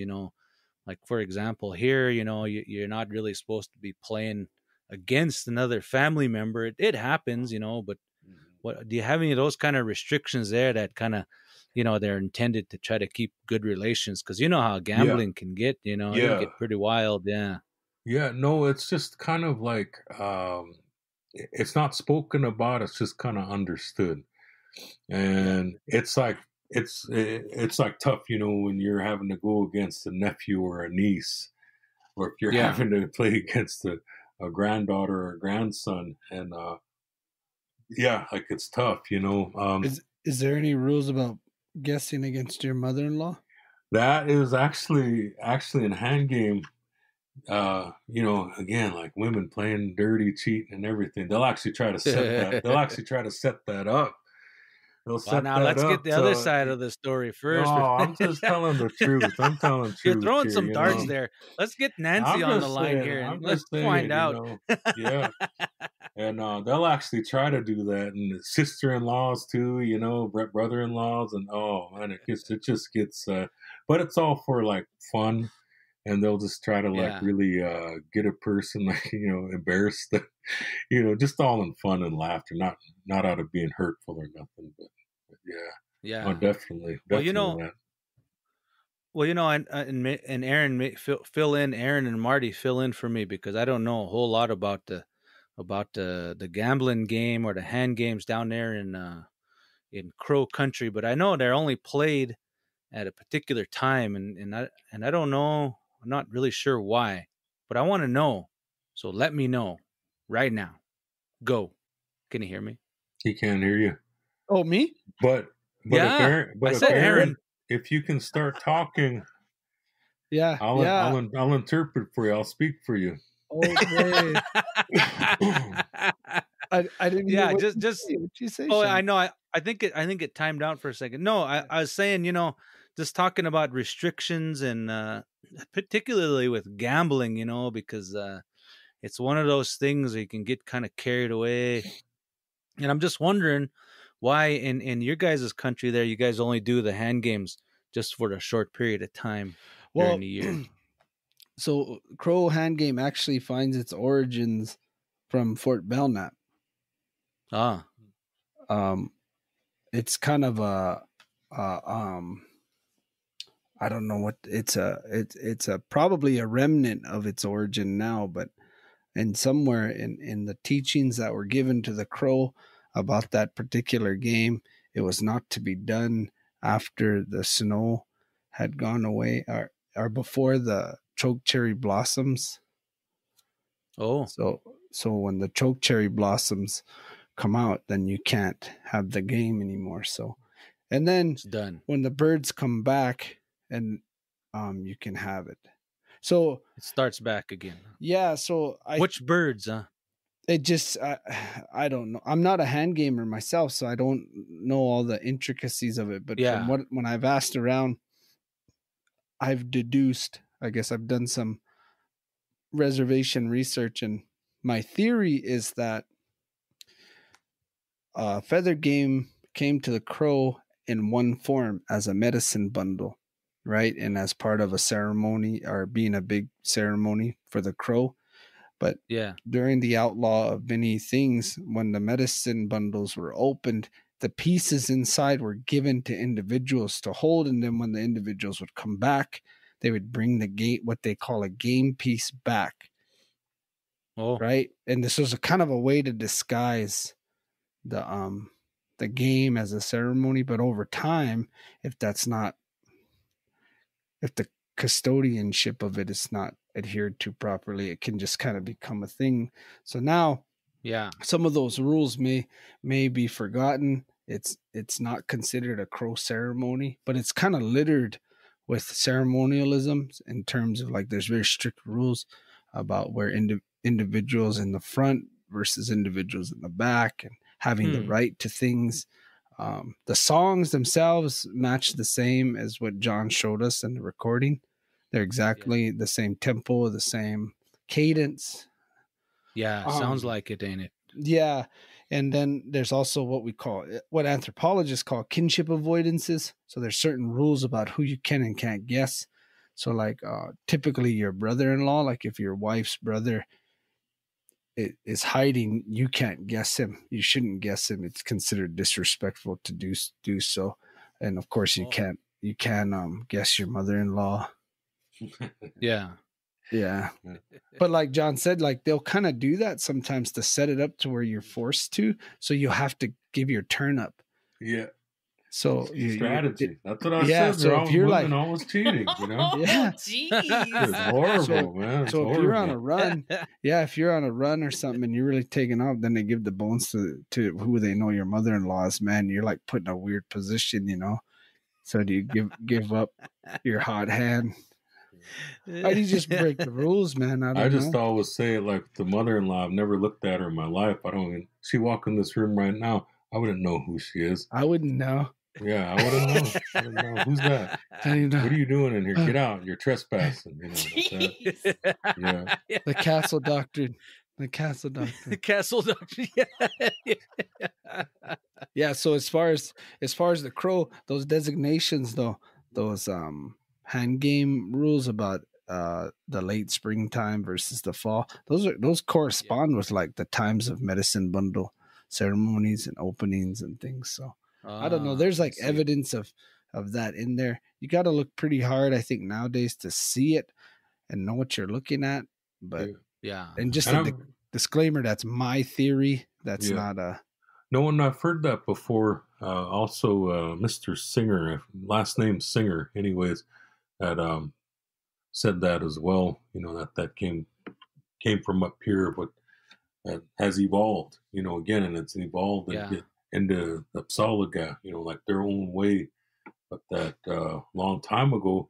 C: Like for example, here, you're not really supposed to be playing against another family member. It happens, but what do you have any of those kind of restrictions there that kind of, they're intended to try to keep good relations? Because you know how gambling can get, it can get pretty wild.
B: Yeah, no, it's just kind of like it's not spoken about, it's just kind of understood. And it's like tough, when you're having to go against a nephew or a niece, or if you're having to play against a granddaughter or a grandson, and like it's tough,
D: Is there any rules about guessing against your mother-in-law?
B: That is actually in hand game. Again, like women playing dirty, cheating, and everything. They'll actually try to set that. They'll actually try to set that up.
C: Now let's get the other side of the story first.
B: No, I'm just telling the truth. I'm telling the truth.
C: You're throwing
B: here,
C: some darts there. Let's get Nancy on the line here, and let's find out.
B: Yeah, and they'll actually try to do that, and sister-in-laws too. Brother-in-laws, and oh man, it just gets. But it's all for like fun. And they'll just try to like really get a person like embarrassed, just all in fun and laughter, not out of being hurtful or nothing. But oh, definitely.
C: And Aaron fill in. Aaron and Marty fill in for me, because I don't know a whole lot about the gambling game or the hand games down there in Crow Country, but I know they're only played at a particular time, and I don't know I'm not really sure why, but I want to know. So let me know right now. Go. Can you hear me?
B: He can't hear you.
D: Oh, me?
B: But
C: Yeah, I
B: if
C: said Aaron.
B: if you can start talking,
D: Yeah.
B: I'll interpret for you. I'll speak for you.
D: Okay. I didn't hear
C: Yeah,
D: what
C: just
D: what you say,
C: oh,
D: Sean?
C: I know. I think it timed out for a second. No, I was saying, just talking about restrictions and particularly with gambling, because it's one of those things that you can get kind of carried away. And I'm just wondering why in your guys' country there, you guys only do the hand games just for a short period of time during
D: Well,
C: the year.
D: so Crow hand game actually finds its origins from Fort Belknap.
C: Ah,
D: It's kind of um, I don't know what it's a probably a remnant of its origin now, but and somewhere in the teachings that were given to the Crow about that particular game, it was not to be done after the snow had gone away or before the choke cherry blossoms.
C: oh,
D: So when the choke cherry blossoms come out, then you can't have the game anymore. So and then
C: it's done.
D: when the birds come back and you can have it. So
C: It starts back again.
D: yeah, so
C: Which birds, huh?
D: it just I don't know. I'm not a hand gamer myself, so I don't know all the intricacies of it. But from
C: Yeah.
D: when I've asked around, I've deduced. I guess I've done some reservation research, and my theory is that feather game came to the Crow in one form as a medicine bundle, right, and as part of a ceremony or being a big ceremony for the Crow. But
C: Yeah.
D: during the outlaw of many things, when the medicine bundles were opened, the pieces inside were given to individuals to hold, and then when the individuals would come back, they would bring the game, what they call a game piece, back.
C: Oh,
D: Right, and this was a kind of a way to disguise the game as a ceremony. But over time, if that's not, if the custodianship of it is not adhered to properly, it can just kind of become a thing. So now
C: yeah.
D: some of those rules may be forgotten. It's not considered a Crow ceremony, but it's kind of littered with ceremonialisms in terms of like there's very strict rules about where individuals in the front versus individuals in the back and having the right to things. The songs themselves match the same as what John showed us in the recording. They're exactly the same tempo, the same cadence.
C: Yeah, sounds like it, ain't it?
D: Yeah. And then there's also what anthropologists call kinship avoidances. So there's certain rules about who you can and can't guess. So like typically your brother-in-law, like if your wife's brother is hiding, you can't guess him. You shouldn't guess him. It's considered disrespectful to do so. And of course you can guess your mother-in-law.
C: Yeah.
D: Yeah. But like John said, like they'll kind of do that sometimes to set it up to where you're forced to. So you have to give your turn up.
B: Yeah.
D: So
B: strategy. That's what I
D: yeah,
B: said.
D: so if you're like
B: always cheating, you know?
D: Yeah.
B: It's horrible, man. It's
D: So if
B: horrible.
D: you're on a run, if you're on a run or something and you're really taking off, then they give the bones to who they know your mother-in-law is, man. You're like put in a weird position, you know. So do you give up your hot hand? Or do you just break the rules, man?
B: I just always say it like the mother-in-law. I've never looked at her in my life. She walk in this room right now, I wouldn't know who she is.
D: I wouldn't know.
B: Yeah, I wouldn't know. I wouldn't know. Who's that?
D: I don't know.
B: What are you doing in here? Get out. You're trespassing. You know, like that. Yeah.
D: The castle doctrine. The castle
C: The
D: doctrine.
C: castle doctrine.
D: Yeah, so as far as the Crow, those designations though, those hand game rules about the late springtime versus the fall, those correspond with like the times of medicine bundle ceremonies and openings and things. So I don't know. There's like evidence of that in there. You got to look pretty hard, I think, nowadays to see it and know what you're looking at. But
C: yeah,
D: and just a disclaimer, that's my theory. That's not a.
B: No, and I've heard that before. Also, Mr. Singer, last name Singer, anyways, at said that as well. That came from up here, but that has evolved. Again, and it's evolved and
C: Yeah.
B: get into the Apsáalooke, like their own way. But that long time ago,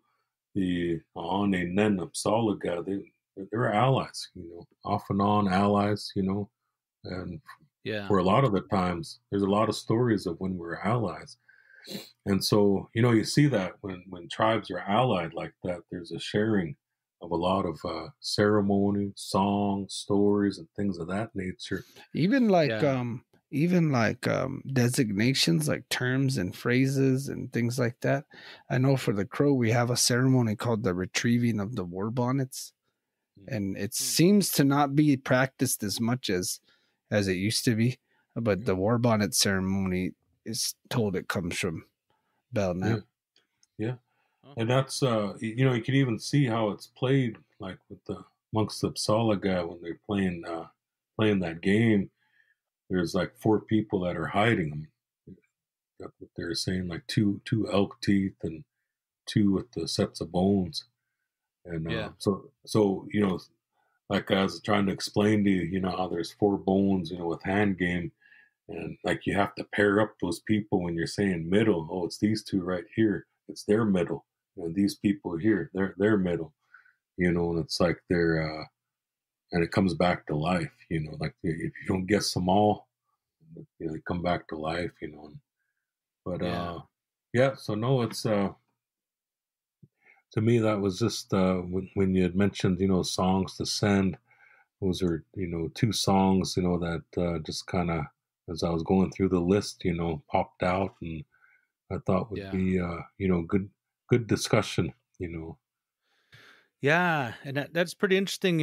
B: the on and then Apsáalooke, they were allies. Off and on allies. And
C: Yeah.
B: for a lot of the times, there's a lot of stories of when we were allies. And so, you see that when tribes are allied like that, there's a sharing of a lot of ceremony, songs, stories, and things of that nature.
D: Even like
C: Yeah.
D: designations like terms and phrases and things like that. I know for the Crow we have a ceremony called the retrieving of the war bonnets, and it seems to not be practiced as much as it used to be. But the war bonnet ceremony is told it comes from Belknap.
B: Yeah. And that's you can even see how it's played, like with the amongst the Apsáalooke when they're playing that game. There's like 4 people that are hiding them. That's what they're saying, like two elk teeth and 2 with the sets of bones. And
C: Yeah.
B: so like I was trying to explain to you, how there's 4 bones, with hand game, and like you have to pair up those people when you're saying middle. Oh, it's these 2 right here. It's their middle. These people here, they're middle. And it's like they're and it comes back to life. Like if you don't guess them all, they come back to life. But yeah. So no, it's to me that was just when you had mentioned songs to send. Those are 2 songs that just kind of, as I was going through the list, popped out, and I thought would be good discussion.
C: Yeah, and that's pretty interesting.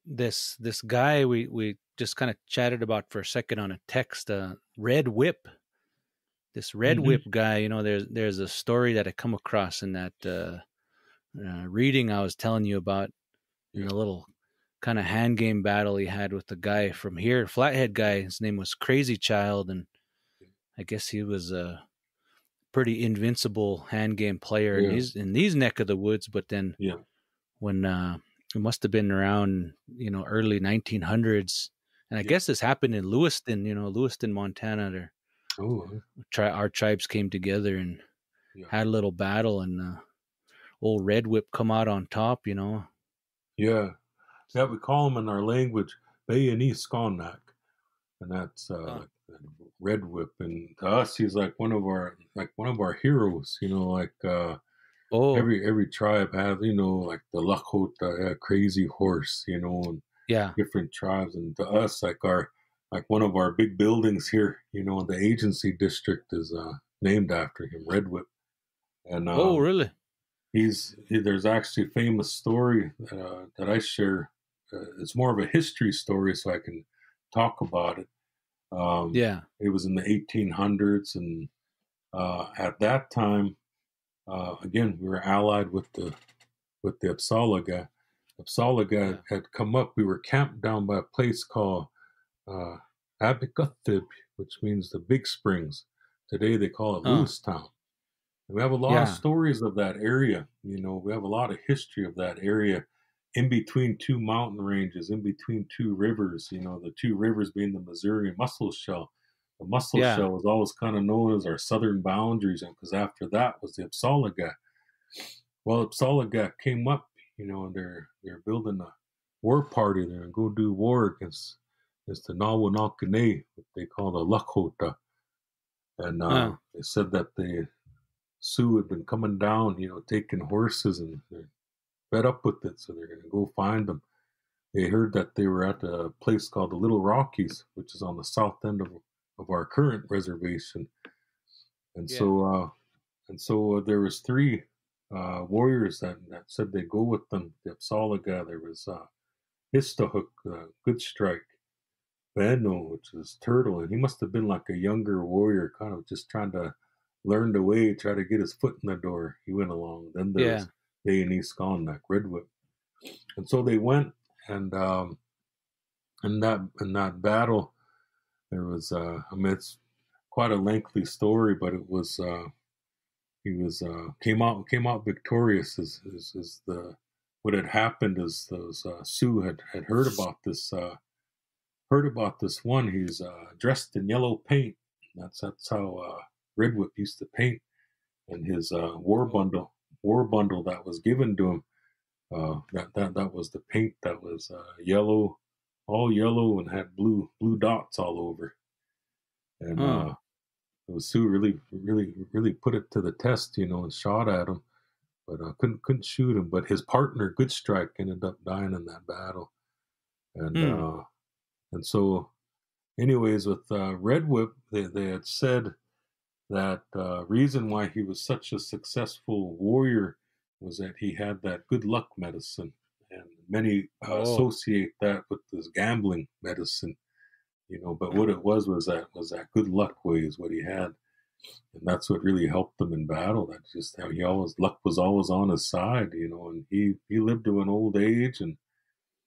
C: This guy we just kind of chatted about for a second on a text. Red Whip. This Red Whip guy. There's a story that I come across in that reading I was telling you about, in the little kind of hand game battle he had with the guy from here, Flathead guy. His name was Crazy Child, and I guess he was a pretty invincible hand game player in these neck of the woods. But then when it must have been around early 1900s, and I guess this happened in Lewiston, Montana. Our tribes came together and had a little battle, and old Red Whip come out on top.
B: Yeah, we call him in our language niiih Skonak, and that's like Red Whip. And to us, he's like one of our heroes. Every tribe has like the Lakota crazy horse, and different tribes. And to us, like one of our big buildings here, the agency district is named after him, Red Whip. And
C: oh, really?
B: There's actually a famous story that I share. It's more of a history story, so I can talk about it. It was in the 1800s, and at that time, again, we were allied with the Apsáalooke. Apsáalooke had come up. We were camped down by a place called Abiguthib, which means the Big Springs. Today they call it Lewistown. We have a lot of stories of that area. We have a lot of history of that area, in between 2 mountain ranges, in between 2 rivers. The 2 rivers being the Missouri and Muscle Shell. The Muscle Shell was always kind of known as our southern boundaries, and because after that was the Apsáalooke. Well, Apsáalooke came up, and they're building a war party. They're going to go do war against the Nawanakanee, what they call the Lakota. And they said that the Sioux had been coming down, taking horses, and they're fed up with it, so they're going to go find them. They heard that they were at a place called the Little Rockies, which is on the south end of our current reservation. And so there was 3 warriors that said they'd go with them. The Apsáalooke, there was Histahook, Good Strike, Beno, which is Turtle, and he must have been like a younger warrior, kind of just trying to learn the way, try to get his foot in the door. He went along. Then there's niiih Skonak, Red Whip. And so they went, and in that battle, there was it's quite a lengthy story, but it was he was came out victorious. As the what had happened is those Sioux had heard about this one. He's dressed in yellow paint. That's how Red Whip used to paint, and his war bundle that was given to him. That was the paint that was yellow, all yellow, and had blue dots all over. And the Sioux really put it to the test, and shot at him, but couldn't shoot him. But his partner, Good Strike, ended up dying in that battle. And so, anyways, with Red Whip, they had said that reason why he was such a successful warrior was that he had that good luck medicine, and many associate that with this gambling medicine, But what it was that good luck way is what he had, and that's what really helped him in battle. That's just how luck was always on his side, And he lived to an old age, and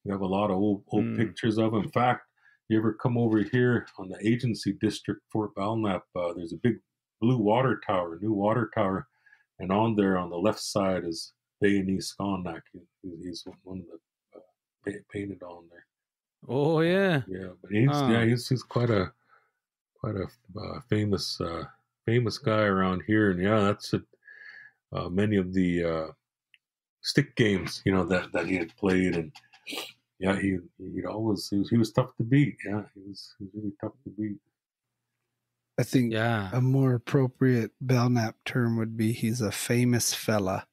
B: we have a lot of old pictures of him. In fact, you ever come over here on the Agency District, Fort Belknap, there's a big new water tower, and on there on the left side is Bayani Skonak. He's one of the painted on there.
C: Oh yeah,
B: but he's quite a famous guy around here, and that's it. Many of the stick games, that he had played, and he was tough to beat. Yeah, he was really tough to beat.
D: I think a more appropriate Belknap term would be he's a famous fella.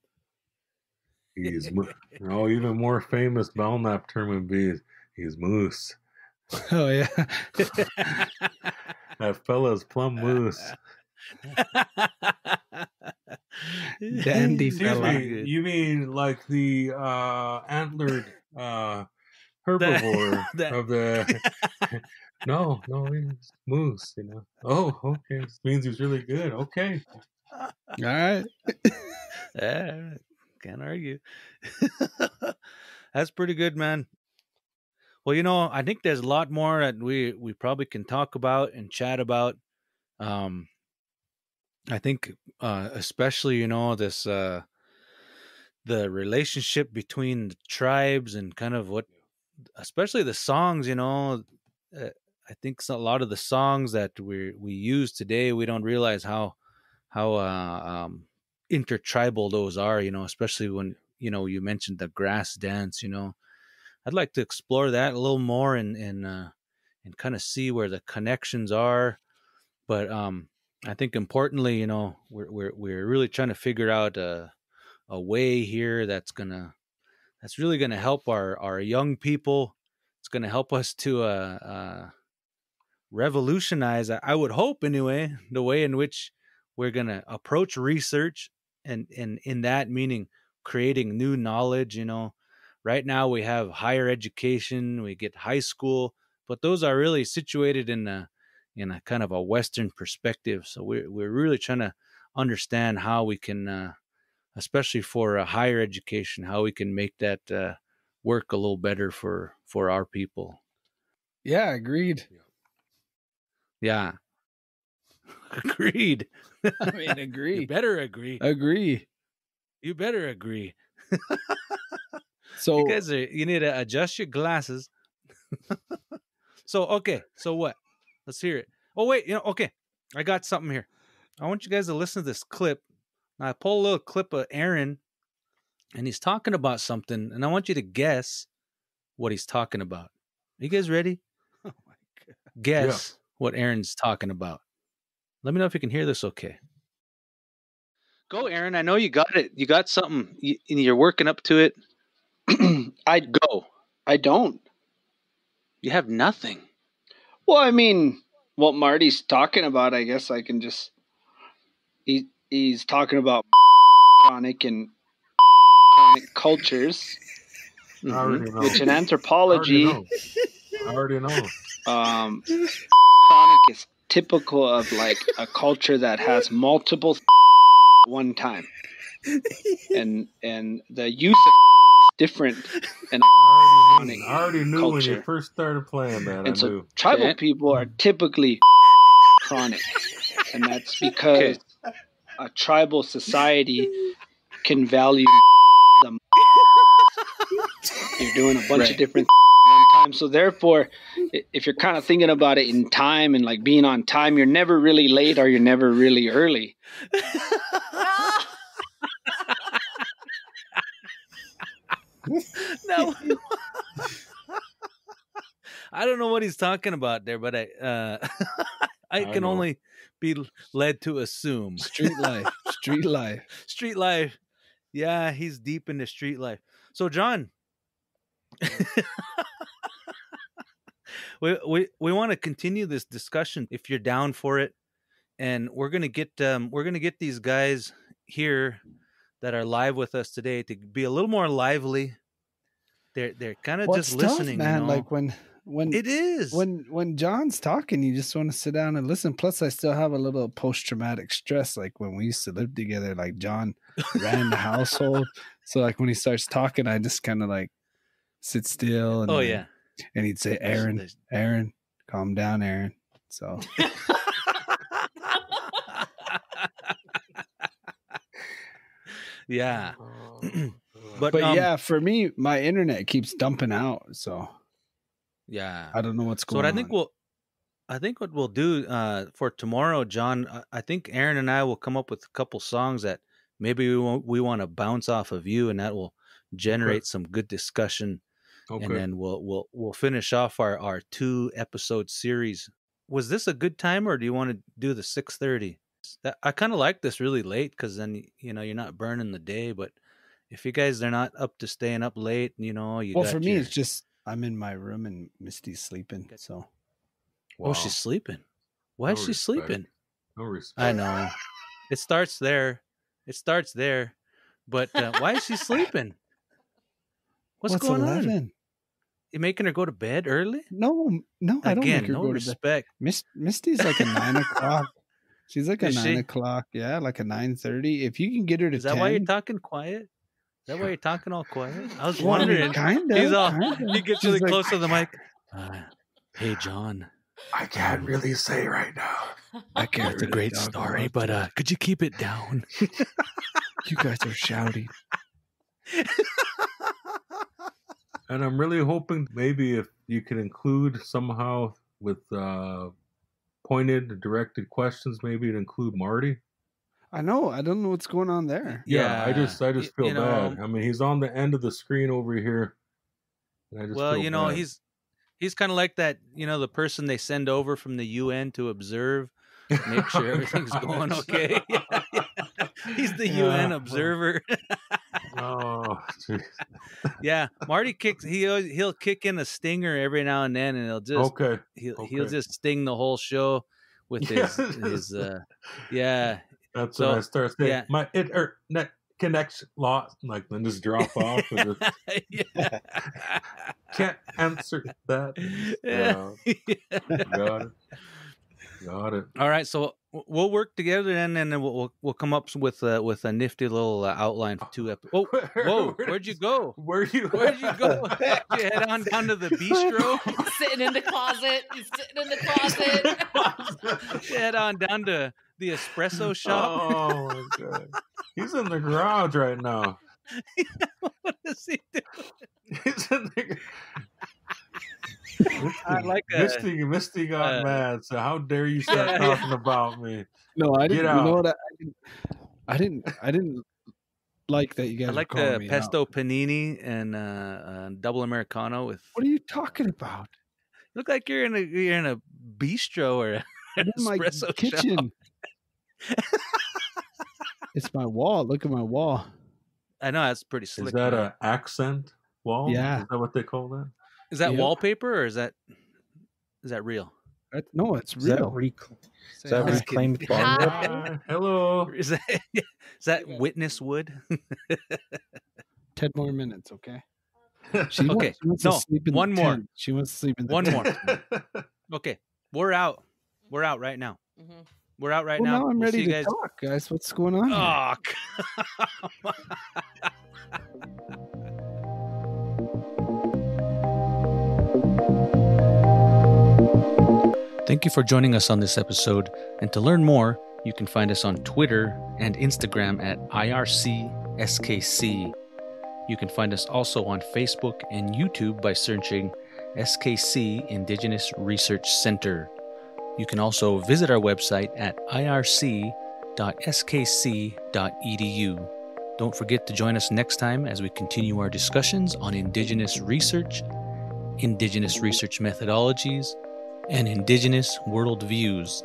B: He's even more famous Belknap term would be he's moose.
D: Oh yeah,
B: that fella's plumb moose.
D: Dandy fella.
B: You mean like the antlered herbivore of the? No, he's moose. Oh, okay. This means he's really good. Okay.
D: All right.
C: Can't argue. That's pretty good, man. Well, I think there's a lot more that we probably can talk about and chat about. I think especially, this the relationship between the tribes and kind of especially the songs, I think a lot of the songs that we use today, we don't realize how intertribal those are, especially when, you mentioned the grass dance, I'd like to explore that a little more and kind of see where the connections are. But I think importantly, we're really trying to figure out a way here that's really gonna help our young people. It's gonna help us to revolutionize, I would hope anyway, the way in which we're gonna approach research, and in that meaning creating new knowledge. Right now we have higher education, we get high school, but those are really situated in a kind of a Western perspective. So we're really trying to understand how we can, especially for higher education, how we can make that work a little better for our people.
D: Yeah, agreed.
C: Yeah. Agreed.
D: I mean, agree.
C: You better agree.
D: Agree.
C: You better agree.
D: So
C: you need to adjust your glasses. So what? Let's hear it. Oh wait, okay. I got something here. I want you guys to listen to this clip. I pull a little clip of Aaron, and he's talking about something, and I want you to guess what he's talking about. Are you guys ready?
D: Oh my God.
C: Guess what Aaron's talking about. Let me know if you can hear this okay. Go, Aaron. I know you got it. You got something. You're working up to it.
E: I'd go. I don't.
C: You have nothing.
E: Well, I mean, what Marty's talking about, I guess I can just... He's talking about chronic cultures, which in anthropology...
B: I already know.
E: Chronic is typical of like a culture that has multiple at one time. And the use of different and
B: I already knew
E: culture.
B: When you first started playing that.
E: And
B: I knew.
E: Tribal people are typically chronic, and that's because a tribal society can value them. You're doing a bunch of different at one time. So therefore, if you're kind of thinking about it in time and like being on time, you're never really late or you're never really early.
C: No. I don't know what he's talking about there, but I can only be led to assume.
D: Street life.
C: Street life. Yeah, he's deep into street life. So, John, we want to continue this discussion if you're down for it, and we're gonna get these guys here that are live with us today to be a little more lively. They're kind of just listening,
D: man.
C: you know?
D: Like when
C: it is
D: when John's talking, you just want to sit down and listen. Plus, I still have a little post-traumatic stress. Like when we used to live together, like John ran the household. So like when he starts talking, I just kind of like sit still. And and he'd say, Aaron, calm down, Aaron. So.
C: Yeah.
D: But yeah, for me, my internet keeps dumping out. So.
C: Yeah,
D: I don't know what's going on.
C: So I think what we'll do for tomorrow, John, I think Aaron and I will come up with a couple songs that maybe we want to bounce off of you, and that will generate some good discussion. Okay. And then we'll finish off our 2-episode series. Was this a good time, or do you want to do the 6:30? I kind of like this really late because then you're not burning the day. But if you guys are not up to staying up late, for me it's just. I'm in my room and Misty's sleeping. So, wow. Oh, she's sleeping. Why is she sleeping?
B: No respect.
C: I know. It starts there. But why is she sleeping? What's going 11? On? You making her go to bed early?
D: No, I don't make her
C: no
D: go
C: respect.
D: to bed. Misty's like a 9 o'clock. She's like a 9 o'clock. Yeah, like a 9:30. If you can get her to 10.
C: Is that why you're talking quiet? Is that why you're talking all quiet? I was wondering.
D: Kind of.
C: He gets really close to the mic. Hey, John.
B: I can't really say right now.
C: It's a great story, but could you keep it down?
D: You guys are shouting.
B: And I'm really hoping maybe if you can include somehow with pointed, directed questions, maybe to include Marty.
D: I know. I don't know what's going on there.
B: Yeah, I just feel bad. I mean, he's on the end of the screen over here. And I just feel bad.
C: He's kind of like that, the person they send over from the UN to observe, make sure everything's going okay. He's the UN observer.
B: Oh, geez.
C: Yeah, Marty he'll kick in a stinger every now and then, and he'll just sting the whole show with his
B: That's when I start saying, yeah. My internet connection lost, like then just drop off. Can't answer that. Got it.
C: All right, so we'll work together, and then we'll come up with a nifty little outline for 2 episodes. Whoa! Where'd you go? Where'd you go? Did you head on down to the bistro?
F: He's sitting in the closet.
C: You head on down to the espresso shop.
B: Oh my god! He's in the garage right now.
C: What is he doing?
B: He's in the. Misty got mad. So how dare you start talking about me?
D: No, I didn't. You know what? I didn't like that you guys.
C: I like the pesto panini and double americano with.
D: What are you talking about?
C: You look like you're in a bistro or an espresso kitchen.
D: It's my wall. Look at my wall.
C: I know that's pretty slick.
B: Is that an accent wall?
D: Yeah.
B: Is that what they call that?
C: Is that wallpaper or is that real?
D: No, it's real.
G: Is that reclaimed plywood?
B: Hello.
C: Is that witness wood?
D: 10 more minutes, okay?
C: She wants to sleep in one more.
D: Tent. She wants to sleep in the
C: one
D: tent.
C: more. Okay, we're out. We're out right now.
F: Mm-hmm.
C: We're out right now.
D: Now I'm ready to talk, guys. What's going on?
C: Oh,
A: Thank you for joining us on this episode, and to learn more, You can find us on Twitter and Instagram at IRCSKC. You can find us also on Facebook and YouTube by searching SKC Indigenous Research Center. You can also visit our website at irc.skc.edu. Don't forget to join us next time as we continue our discussions on Indigenous research, Indigenous research methodologies, and Indigenous worldviews.